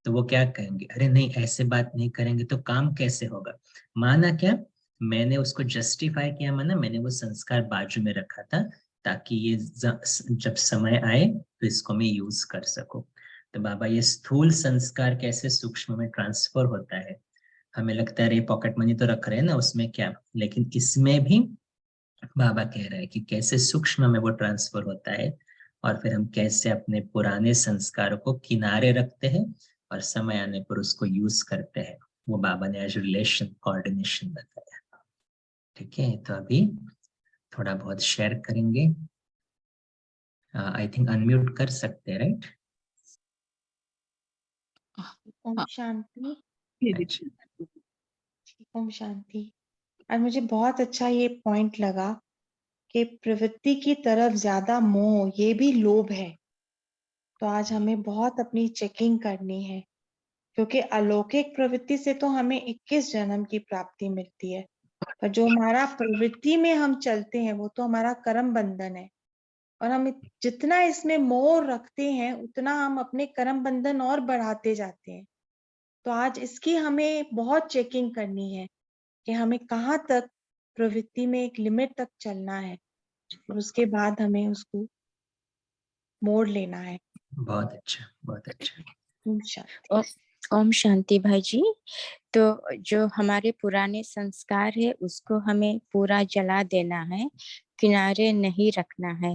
तो वो क्या कहेंगे, अरे नहीं ऐसे बात नहीं करेंगे तो काम कैसे होगा। माना क्या, मैंने उसको जस्टिफाई किया, माना मैंने वो संस्कार बाजू में रखा था ताकि ये जब समय आए तो इसको मैं यूज कर सकूं। तो बाबा ये स्थूल संस्कार कैसे सूक्ष्म में ट्रांसफर होता है। हमें लगता है अरे पॉकेट मनी तो रख रहे हैं ना, उसमें क्या, लेकिन इसमें भी बाबा कह रहा है कि कैसे सूक्ष्म में वो ट्रांसफर होता है और फिर हम कैसे अपने पुराने संस्कारों को किनारे रखते हैं और समय आने पर उसको यूज करते हैं। वो बाबा ने आज रिलेशन कोऑर्डिनेशन बताया। ठीक है, तो अभी थोड़ा बहुत शेयर करेंगे। आई थिंक अनम्यूट कर सकते हैं, राइट? ओम शांति। अच्छा, ओम शांति। और मुझे बहुत अच्छा ये पॉइंट लगा कि प्रवृत्ति की तरफ ज्यादा मोह, ये भी लोभ है। तो आज हमें बहुत अपनी चेकिंग करनी है, क्योंकि अलौकिक प्रवृत्ति से तो हमें 21 जन्म की प्राप्ति मिलती है, पर जो हमारा प्रवृत्ति में हम चलते हैं वो तो हमारा कर्म बंधन है। और हम जितना इसमें मोह रखते हैं उतना हम अपने कर्म बंधन और बढ़ाते जाते हैं। तो आज इसकी हमें बहुत चेकिंग करनी है कि हमें कहाँ तक प्रवृत्ति में एक लिमिट तक चलना है और उसके बाद हमें उसको मोड़ लेना है। बहुत अच्छा, बहुत अच्छा। ओम शांति। ओम शांति भाई जी। तो जो हमारे पुराने संस्कार है उसको हमें पूरा जला देना है, किनारे नहीं रखना है।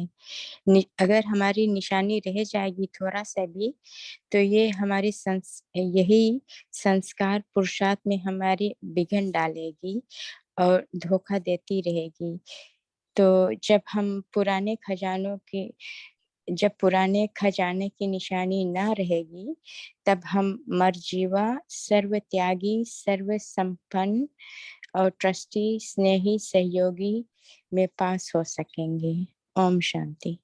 अगर हमारी निशानी रह जाएगी थोड़ा सा भी, तो ये हमारी यही संस्कार पुरुषार्थ में हमारी बिघन डालेगी और धोखा देती रहेगी। तो जब पुराने खजाने की निशानी ना रहेगी, तब हम मर्जीवा, सर्व त्यागी, सर्व संपन्न और ट्रस्टी, स्नेही, सहयोगी में पास हो सकेंगे। ओम शांति।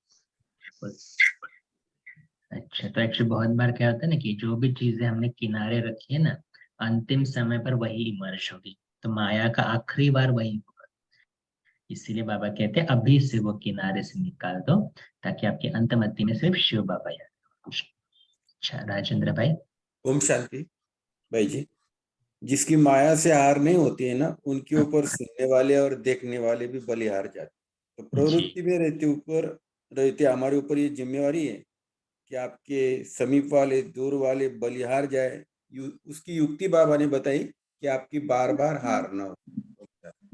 अच्छा, तो एक्चुअली बहुत बार क्या होता है ना कि जो भी चीजें हमने किनारे रखी है ना, अंतिम समय पर वही इमर्ज होगी। तो माया का आखिरी बार वही होगा। इसीलिए बाबा कहते हैं अभी से वो किनारे से निकाल दो ताकि आपकी अंतमति में सिर्फ शिव बाबा याद हो। अच्छा राजेंद्र भाई। ओम शांति भाई जी। जिसकी माया से हार नहीं होती है ना, उनके ऊपर सुनने वाले और देखने वाले भी बलिहार जाते। तो प्रवृत्ति में रहते हमारे ऊपर ये जिम्मेवारी है कि आपके समीप वाले दूर वाले बलिहार जाए। उसकी युक्ति बाबा ने बताई कि आपकी बार बार हार ना हो।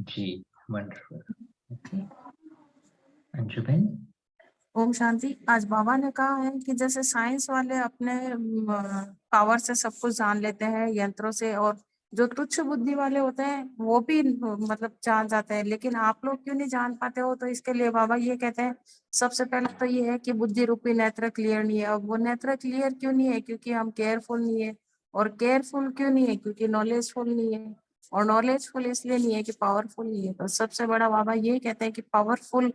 जी वंडरफुल। ओके अंजू बहन। ओम शांति। आज बाबा ने कहा है कि जैसे साइंस वाले अपने पावर से सब कुछ जान लेते हैं यंत्रों से, और जो तुच्छ बुद्धि वाले होते हैं वो भी मतलब जान जाते हैं, लेकिन आप लोग क्यों नहीं जान पाते हो? तो इसके लिए बाबा ये कहते हैं, सबसे पहले तो ये है कि बुद्धि रूपी नेत्र क्लियर नहीं है। अब वो नेत्र क्लियर क्यों नहीं है? क्योंकि हम केयरफुल नहीं है। और केयरफुल क्यों नहीं है? क्योंकि नॉलेजफुल नहीं है। और नॉलेजफुल इसलिए नहीं है कि पावरफुल नहीं है। तो सबसे बड़ा बाबा ये कहते हैं कि पावरफुल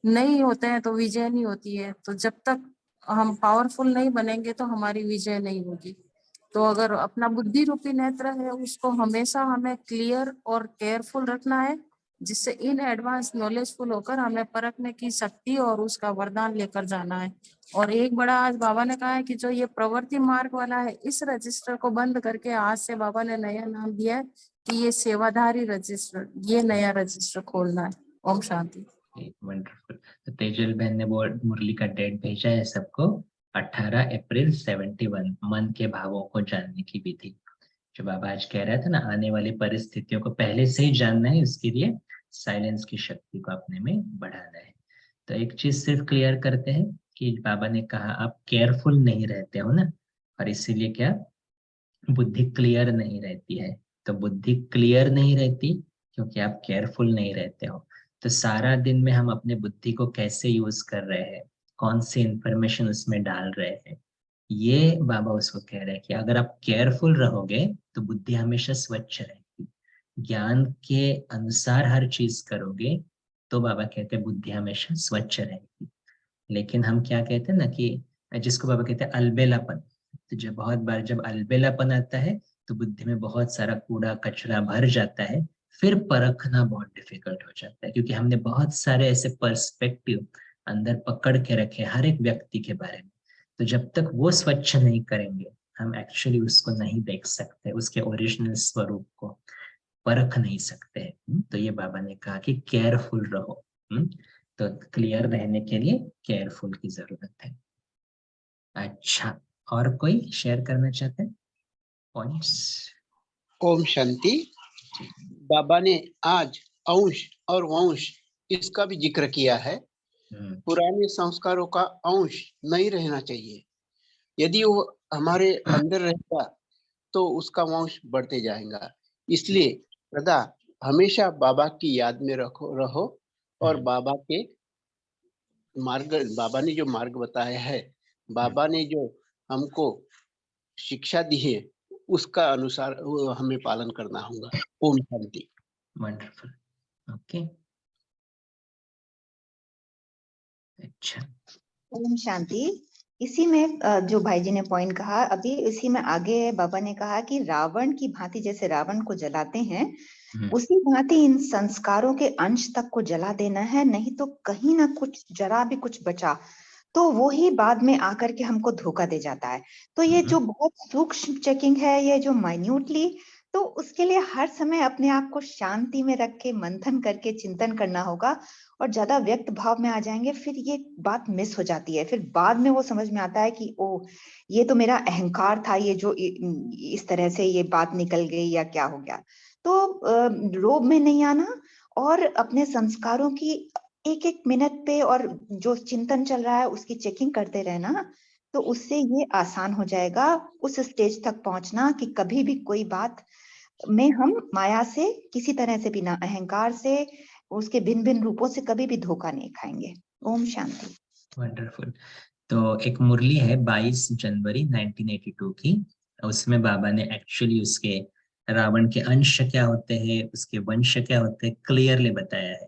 नहीं होते हैं तो विजय नहीं होती है। तो जब तक हम पावरफुल नहीं बनेंगे तो हमारी विजय नहीं होगी। तो अगर अपना बुद्धि रूपी नेत्र है उसको हमेशा हमें क्लियर और केयरफुल रखना है, जिससे इन एडवांस नॉलेजफुल होकर हमें परखने की शक्ति और उसका वरदान लेकर जाना है। और एक बड़ा आज बाबा ने कहा है कि जो ये प्रवृत्ति मार्ग वाला है, इस रजिस्टर को बंद करके आज से बाबा ने नया नाम दिया है कि ये सेवाधारी रजिस्टर, ये नया रजिस्टर खोलना है। ओम शांति। वंडरफुल। तो तेजल बहन ने वो मुरली का डेट भेजा है सबको, 18 अप्रैल 71, मन के भावों को जानने की विधि। जो बाबा आज कह रहा था ना, आने वाली परिस्थितियों को पहले से ही जानना है, उसके लिए साइलेंस की शक्ति को अपने में बढ़ाना है। तो एक चीज सिर्फ क्लियर करते हैं कि बाबा ने कहा आप केयरफुल नहीं रहते हो ना, और इसीलिए क्या बुद्धि क्लियर नहीं रहती है। तो बुद्धि क्लियर नहीं रहती क्योंकि आप केयरफुल नहीं रहते हो। तो सारा दिन में हम अपने बुद्धि को कैसे यूज कर रहे हैं, कौन सी इंफॉर्मेशन उसमें डाल रहे हैं, ये बाबा उसको कह रहे हैं कि अगर आप केयरफुल रहोगे तो बुद्धि हमेशा स्वच्छ रहेगी। ज्ञान के अनुसार हर चीज करोगे तो बाबा कहते हैं बुद्धि हमेशा स्वच्छ रहेगी। लेकिन हम क्या कहते हैं ना कि जिसको बाबा कहते हैं अलबेलापन। तो जब बहुत बार जब अलबेलापन आता है तो बुद्धि में बहुत सारा कूड़ा कचरा भर जाता है, फिर परखना बहुत डिफिकल्ट हो जाता है, क्योंकि हमने बहुत सारे ऐसे पर्सपेक्टिव अंदर पकड़ के रखे हर एक व्यक्ति के बारे में। तो जब तक वो स्वच्छ नहीं करेंगे हम एक्चुअली उसको नहीं देख सकते, उसके ओरिजिनल स्वरूप को परख नहीं सकते हैं। तो ये बाबा ने कहा कि केयरफुल रहो। तो क्लियर रहने के लिए केयरफुल की जरूरत है। अच्छा, और कोई शेयर करना चाहते हैं पॉइंट्स? ओम शांति। बाबा ने आज अंश और वंश इसका भी जिक्र किया है। पुराने संस्कारों का अंश नहीं रहना चाहिए। यदि वो हमारे अंदर रहेगा तो उसका वंश बढ़ते जाएगा। इसलिए सदा हमेशा बाबा की याद में रहो और बाबा के मार्ग, बाबा ने जो मार्ग बताया है, बाबा ने जो हमको शिक्षा दी है, उसका अनुसार हमें पालन करना होगा। ओम शांति। वंडरफुल। ओके, अच्छा। ओम शांति। इसी में जो भाई जी ने पॉइंट कहा, अभी इसी में आगे बाबा ने कहा कि रावण की भांति जैसे रावण को जलाते हैं, उसी भांति इन संस्कारों के अंश तक को जला देना है, नहीं तो कहीं ना कुछ जरा भी कुछ बचा तो वो ही बाद में आकर के हमको धोखा दे जाता है। तो ये जो बहुत सूक्ष्म चेकिंग है, ये जो माइन्यूटली, तो उसके लिए हर समय अपने आप को शांति में रख के मंथन करके चिंतन करना होगा। और ज्यादा व्यक्त भाव में आ जाएंगे फिर ये बात मिस हो जाती है। फिर बाद में वो समझ में आता है कि ओ, ये तो मेरा अहंकार था, ये जो इस तरह से ये बात निकल गई या क्या हो गया। तो लोभ में नहीं आना और अपने संस्कारों की एक एक मिनट पे और जो चिंतन चल रहा है उसकी चेकिंग करते रहना, तो उससे ये आसान हो जाएगा उस स्टेज तक पहुंचना कि कभी भी कोई बात में हम माया से किसी तरह से, बिना अहंकार से, उसके भिन्न भिन्न रूपों से कभी भी धोखा नहीं खाएंगे। ओम शांति। वंडरफुल। तो एक मुरली है 22 जनवरी 1982 की, उसमें बाबा ने एक्चुअली उसके रावण के अंश क्या होते हैं, उसके वंश क्या होते हैं, क्लियरली बताया है।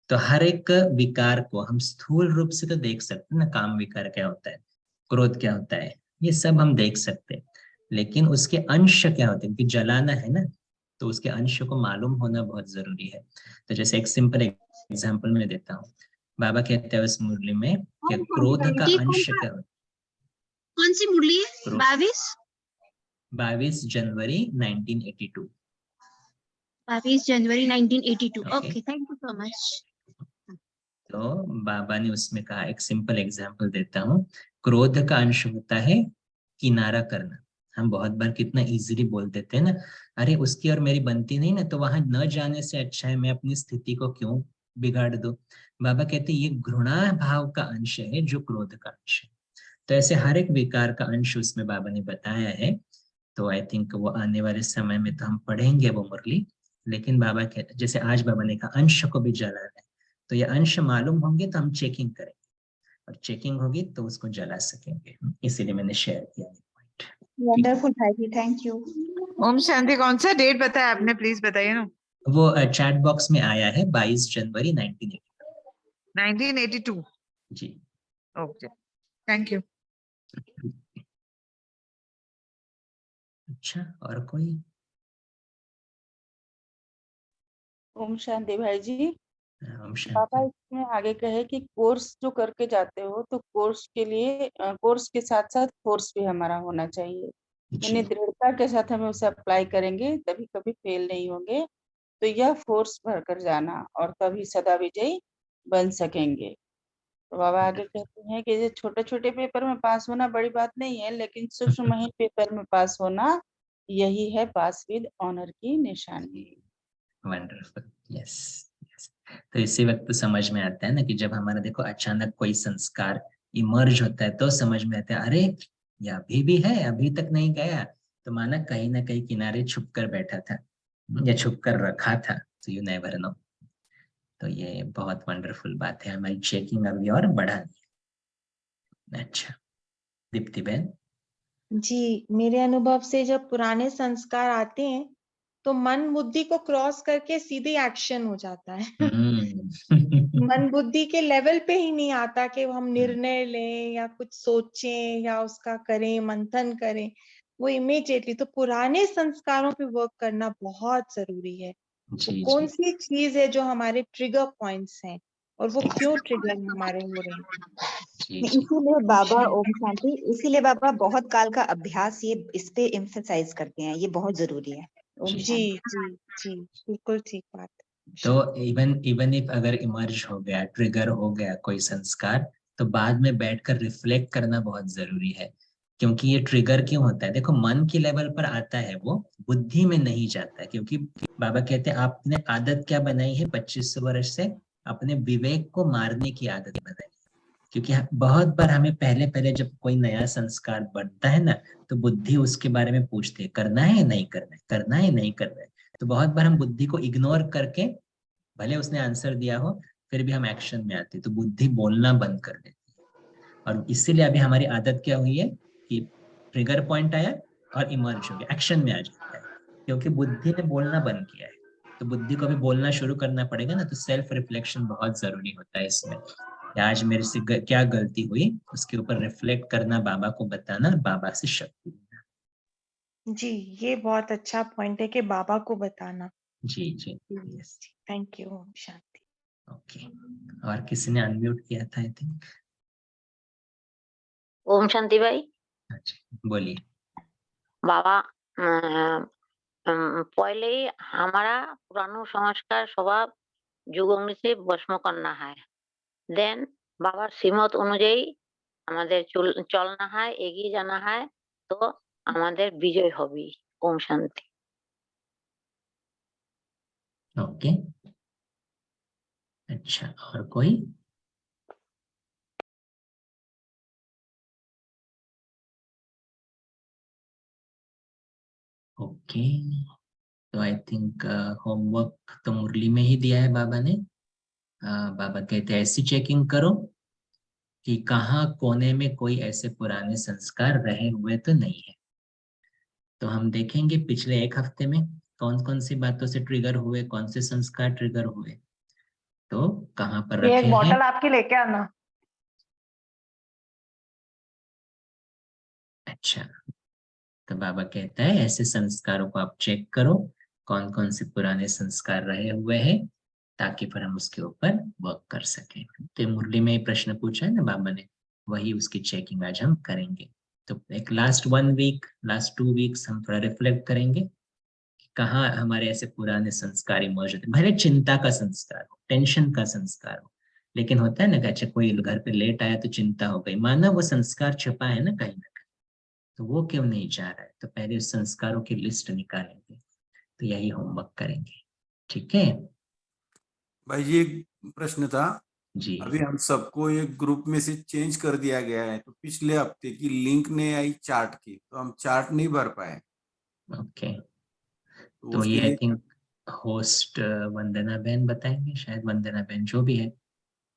तो हर एक विकार को हम स्थूल रूप से तो देख सकते हैं ना, काम विकार क्या होता है, क्रोध क्या होता है, ये सब हम देख सकते हैं, लेकिन उसके अंश क्या होते हैं, क्योंकि जलाना है ना, तो उसके अंश को मालूम होना बहुत जरूरी है। तो जैसे एक सिंपल एग्जांपल मैं देता हूँ। बाबा कहते हैं उस मुरली में कि क्रोध का अंश क्या होता है। कौन सी मुरली है? क्रोध। 22 जनवरी 1982। 22 जनवरी 1982। Okay. Okay, thank you so much. तो बाबा ने उसमें कहा, एक सिंपल एग्जांपल देता हूँ, क्रोध का अंश होता है किनारा करना। हम बहुत बार कितना इजीली बोल देते हैं ना, अरे उसकी और मेरी बनती नहीं ना, तो वहां न जाने से अच्छा है मैं अपनी स्थिति को क्यों बिगाड़ दूं। बाबा कहते हैं ये घृणा भाव का अंश है जो क्रोध का अंश है। तो ऐसे हर एक विकार का अंश उसमें बाबा ने बताया है। तो आई थिंक वो आने वाले समय में तो हम पढ़ेंगे वो मुरली। लेकिन बाबा कहते, जैसे आज बाबा ने कहा अंश को भी जलाना है, तो ये अंश मालूम होंगे तो हम चेकिंग करेंगे, और चेकिंग होगी तो उसको जला सकेंगे। इसीलिए मैंने शेयर किया पॉइंट। वंडरफुल भाई जी, थैंक यू। ओम शांति। कौन सा डेट बताया आपने, प्लीज बताइए ना। वो चैट बॉक्स में आया है 22 जनवरी 1982 जी। Okay, thank you. अच्छा, और कोई? ओम शांति भाई जी। ओम पापा शांति। इसमें आगे कहे कि कोर्स जो करके जाते हो तो कोर्स के लिए कोर्स के साथ साथ फोर्स भी हमारा होना चाहिए, यानी दृढ़ता के साथ हमें उसे अप्लाई करेंगे तभी कभी फेल नहीं होंगे। तो यह फोर्स भरकर जाना और तभी सदा विजयी बन सकेंगे। तो बाबा आगे कहते हैं कि ये छोटे छोटे पेपर में पास होना बड़ी बात नहीं है, लेकिन सूक्ष्म महीन पेपर में पास होना यही है पास विद ऑनर की निशानी। Wonderful, yes. तो इसी वक्त तो समझ में आता है ना कि जब हमारा देखो अचानक कोई संस्कार इमर्ज होता है तो समझ में आता है, अरे ये अभी भी है, अभी तक नहीं गया, तो माना कहीं ना कहीं किनारे छुप कर बैठा था या छुप कर रखा था। तो यू नेवर नो। तो ये बहुत वंडरफुल बात है, हमारी चेकिंग अभी और बढ़ानी है। अच्छा, दीप्ति बहन। जी, मेरे अनुभव से जब पुराने संस्कार आते हैं तो मन बुद्धि को क्रॉस करके सीधे एक्शन हो जाता है। मन बुद्धि के लेवल पे ही नहीं आता कि हम निर्णय लें या कुछ सोचें या उसका करें, मंथन करें, वो इमीडिएटली। तो पुराने संस्कारों पे वर्क करना बहुत जरूरी है। वो कौन सी चीज है जो हमारे ट्रिगर पॉइंट्स हैं और वो क्यों ट्रिगर हमारे हो रहे हैं। इसीलिए बाबा ओम शांति, इसीलिए बाबा बहुत काल का अभ्यास ये इस पे एम्फसाइज करते हैं, ये बहुत जरूरी है। ओम जी शांति। जी जी, बिल्कुल ठीक बात। तो इवन इफ अगर इमर्ज हो गया, ट्रिगर हो गया कोई संस्कार, तो बाद में बैठकर रिफ्लेक्ट करना बहुत जरूरी है। क्योंकि ये ट्रिगर क्यों होता है, देखो मन की लेवल पर आता है, वो बुद्धि में नहीं जाता है। क्योंकि बाबा कहते हैं आपने आदत क्या बनाई है 25 वर्ष से, अपने विवेक को मारने की आदत बनाई। क्योंकि बहुत बार हमें पहले पहले जब कोई नया संस्कार बनता है ना, तो बुद्धि उसके बारे में पूछती है, करना है नहीं करना है, करना है नहीं करना है। तो बहुत बार हम बुद्धि को इग्नोर करके, भले उसने आंसर दिया हो, फिर भी हम एक्शन में आते, तो बुद्धि बोलना बंद कर देती है। और इसीलिए अभी हमारी आदत क्या हुई है कि ट्रिगर पॉइंट आया और इमर्ज हो गया, एक्शन में आ जाता है, क्योंकि बुद्धि ने बोलना बंद किया है। तो बुद्धि को भी बोलना शुरू करना पड़ेगा ना। तो सेल्फ रिफ्लेक्शन बहुत जरूरी होता है इसमें। आज मेरे से क्या गलती हुई, उसके ऊपर रिफ्लेक्ट करना, बाबा को बताना, बाबा से शक्ति लेना। जी, ये बहुत अच्छा पॉइंट है कि बाबा को बताना। जी जी, यस, थैंक यू। ओम शांति। ओके, और किसी ने अनम्यूट किया था आई थिंक। ओम शांति भाई। अच्छा, बोलिए। बाबा पहले हमारा पुरानो संस्कार स्वभाव जुगोंग से भस्म करना है, देन बाबा श्रीमत अनुযায়ী আমাদের চলনা है, এগিয়ে जाना है, तो আমাদের विजय होगी। ओम शांति। ओके, अच्छा, और कोई? ओके, तो आई थिंक होमवर्क तो मुरली में ही दिया है बाबा ने। बाबा कहते हैं ऐसी चेकिंग करो कि कहाँ कोने में कोई ऐसे पुराने संस्कार रहे हुए तो नहीं है। तो हम देखेंगे पिछले एक हफ्ते में कौन कौन सी बातों से ट्रिगर हुए, कौन से संस्कार ट्रिगर हुए, तो कहाँ पर रखे हैं। एक बॉटल आपकी लेके आना। अच्छा, तो बाबा कहता है ऐसे संस्कारों को आप चेक करो, कौन कौन से पुराने संस्कार रहे हुए हैं, ताकि फिर हम उसके ऊपर वर्क कर सकें। तो मुरली में प्रश्न पूछा है ना बाबा ने, वही उसकी चेकिंग आज हम करेंगे। तो एक लास्ट 1 वीक, लास्ट 2 वीक्स हम थोड़ा रिफ्लेक्ट करेंगे कि कहाँ हमारे ऐसे पुराने संस्कार मौजूद है। भले चिंता का संस्कार हो, टेंशन का संस्कार हो, लेकिन होता है ना कि अच्छा कोई घर पे लेट आया तो चिंता हो गई, माना वो संस्कार छिपा है ना कहीं, तो वो क्यों नहीं जा रहा है, तो पहले उस संस्कारों की लिस्ट निकालेंगे। तो यही होमवर्क करेंगे, ठीक है भाई जी एक प्रश्न था। जी। अभी हम सबको एक ग्रुप में से चेंज कर दिया गया है, तो पिछले हफ्ते की लिंक नहीं आई चार्ट की, तो हम चार्ट नहीं भर पाए। ओके, तो तो उसके ये आई लिए थिंक होस्ट वंदना बहन बताएंगे, शायद वंदना बहन जो भी है।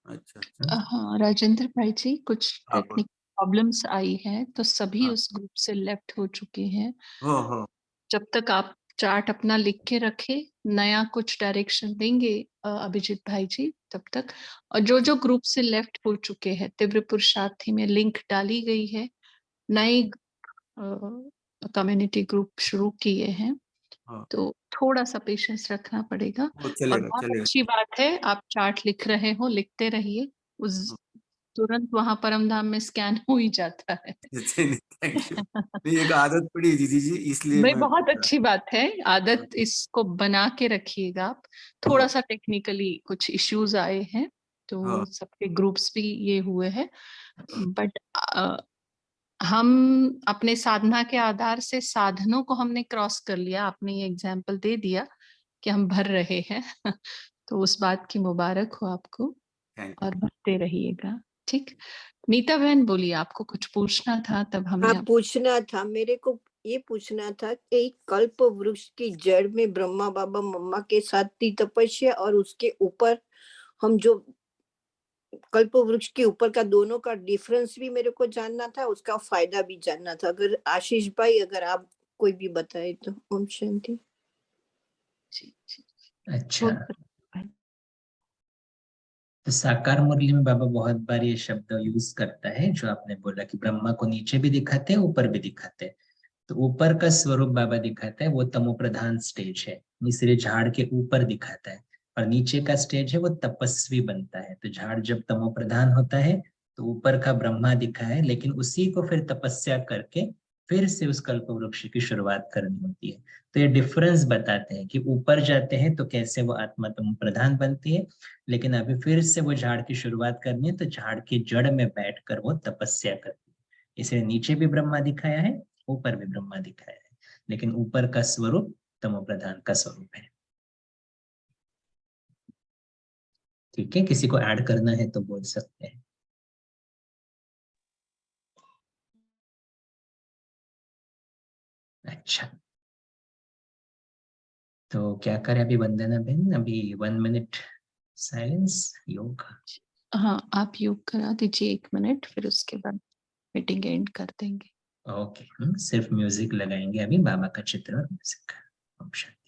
अच्छा हाँ राजेंद्र भाई जी, कुछ हाँ टेक्निकल प्रॉब्लम्स आई है, तो सभी हाँ उस ग्रुप से लेफ्ट हो चुके हैं। हाँ जब तक आप चार्ट अपना लिख के रखे, नया कुछ डायरेक्शन देंगे अभिजीत भाई जी तब तक। और जो जो ग्रुप से लेफ्ट हो चुके हैं, तीव्र पुरुषार्थी में लिंक डाली गई है, नए कम्युनिटी ग्रुप शुरू किए हैं, हाँ, तो थोड़ा सा पेशेंस रखना पड़ेगा। वो और चलेगा बहुत चलेगा। अच्छी बात है, आप चार्ट लिख रहे हो, लिखते रहिए, उस हाँ, तुरंत वहां परम धाम में स्कैन हो ही जाता है। नहीं थैंक यू। नहीं एक आदत पड़ी है दीदी जी, इसलिए भाई मैं बहुत पूछ रहा अच्छी बात है, था। आदत इसको बना के रखिएगा आप। थोड़ा हाँ सा टेक्निकली कुछ इश्यूज आए हैं, तो हाँ सबके ग्रुप्स भी ये हुए हैं, बट हम अपने साधना के आधार से साधनों को हमने क्रॉस कर लिया। आपने ये एग्जाम्पल दे दिया कि हम भर रहे हैं तो उस बात की मुबारक हो आपको, थैंक और भरते रहिएगा। ठीक, नीता बहन बोलिए, आपको कुछ पूछना था, तब हमने हाँ पूछना था, मेरे को ये पूछना था कि कल्प वृक्ष की जड़ में ब्रह्मा बाबा मम्मा के साथ थी तपस्या, और उसके ऊपर हम जो कल्प वृक्ष के ऊपर का दोनों का डिफरेंस भी मेरे को जानना था, उसका फायदा भी जानना था। अगर आशीष भाई अगर आप कोई भी बताए तो। ओम शांति। अच्छा, तो साकार मुरली में बाबा बहुत बार ये शब्द यूज करता है, जो आपने बोला कि ब्रह्मा को नीचे भी दिखाते हैं, ऊपर भी दिखाते हैं। तो ऊपर का स्वरूप बाबा दिखाता है, वो तमो प्रधान स्टेज है, इसलिए झाड़ के ऊपर दिखाता है। और नीचे का स्टेज है वो तपस्वी बनता है। तो झाड़ जब तमो प्रधान होता है तो ऊपर का ब्रह्मा दिखा है, लेकिन उसी को फिर तपस्या करके फिर से उस कल्प वृक्ष की शुरुआत करनी होती है। तो ये डिफरेंस बताते हैं कि ऊपर जाते हैं तो कैसे वो आत्मा तमो प्रधान बनती है, लेकिन अभी फिर से वो झाड़ की शुरुआत करनी है तो झाड़ की जड़ में बैठकर वो तपस्या करती है। इसलिए नीचे भी ब्रह्मा दिखाया है, ऊपर भी ब्रह्मा दिखाया है, लेकिन ऊपर का स्वरूप तमो प्रधान का स्वरूप है। ठीक है, किसी को ऐड करना है तो बोल सकते हैं। अच्छा, तो क्या करें अभी वंदना बहन, अभी 1 मिनट साइलेंस योग। हाँ, आप योग करा दीजिए 1 मिनट, फिर उसके बाद मीटिंग एंड कर देंगे। ओके, सिर्फ म्यूजिक लगाएंगे अभी, बाबा का चित्र और म्यूजिक। ओम शांति।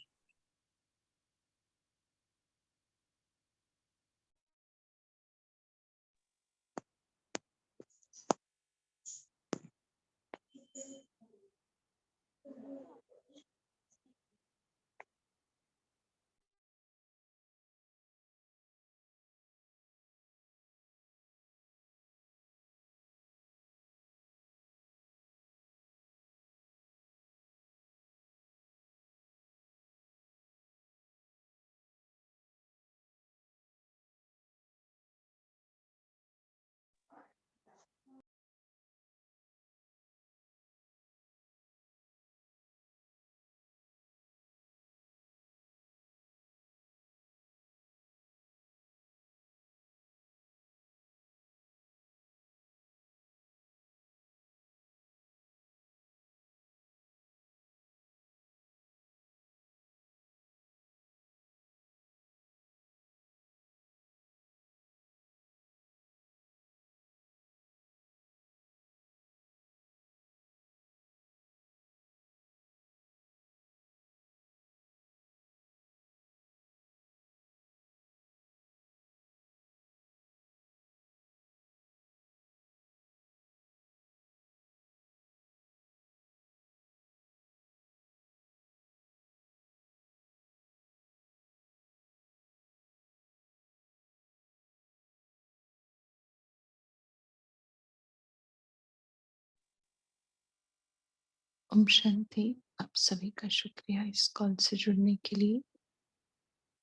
ओम शांति। आप सभी का शुक्रिया इस कॉल से जुड़ने के लिए।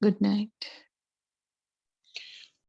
Good night.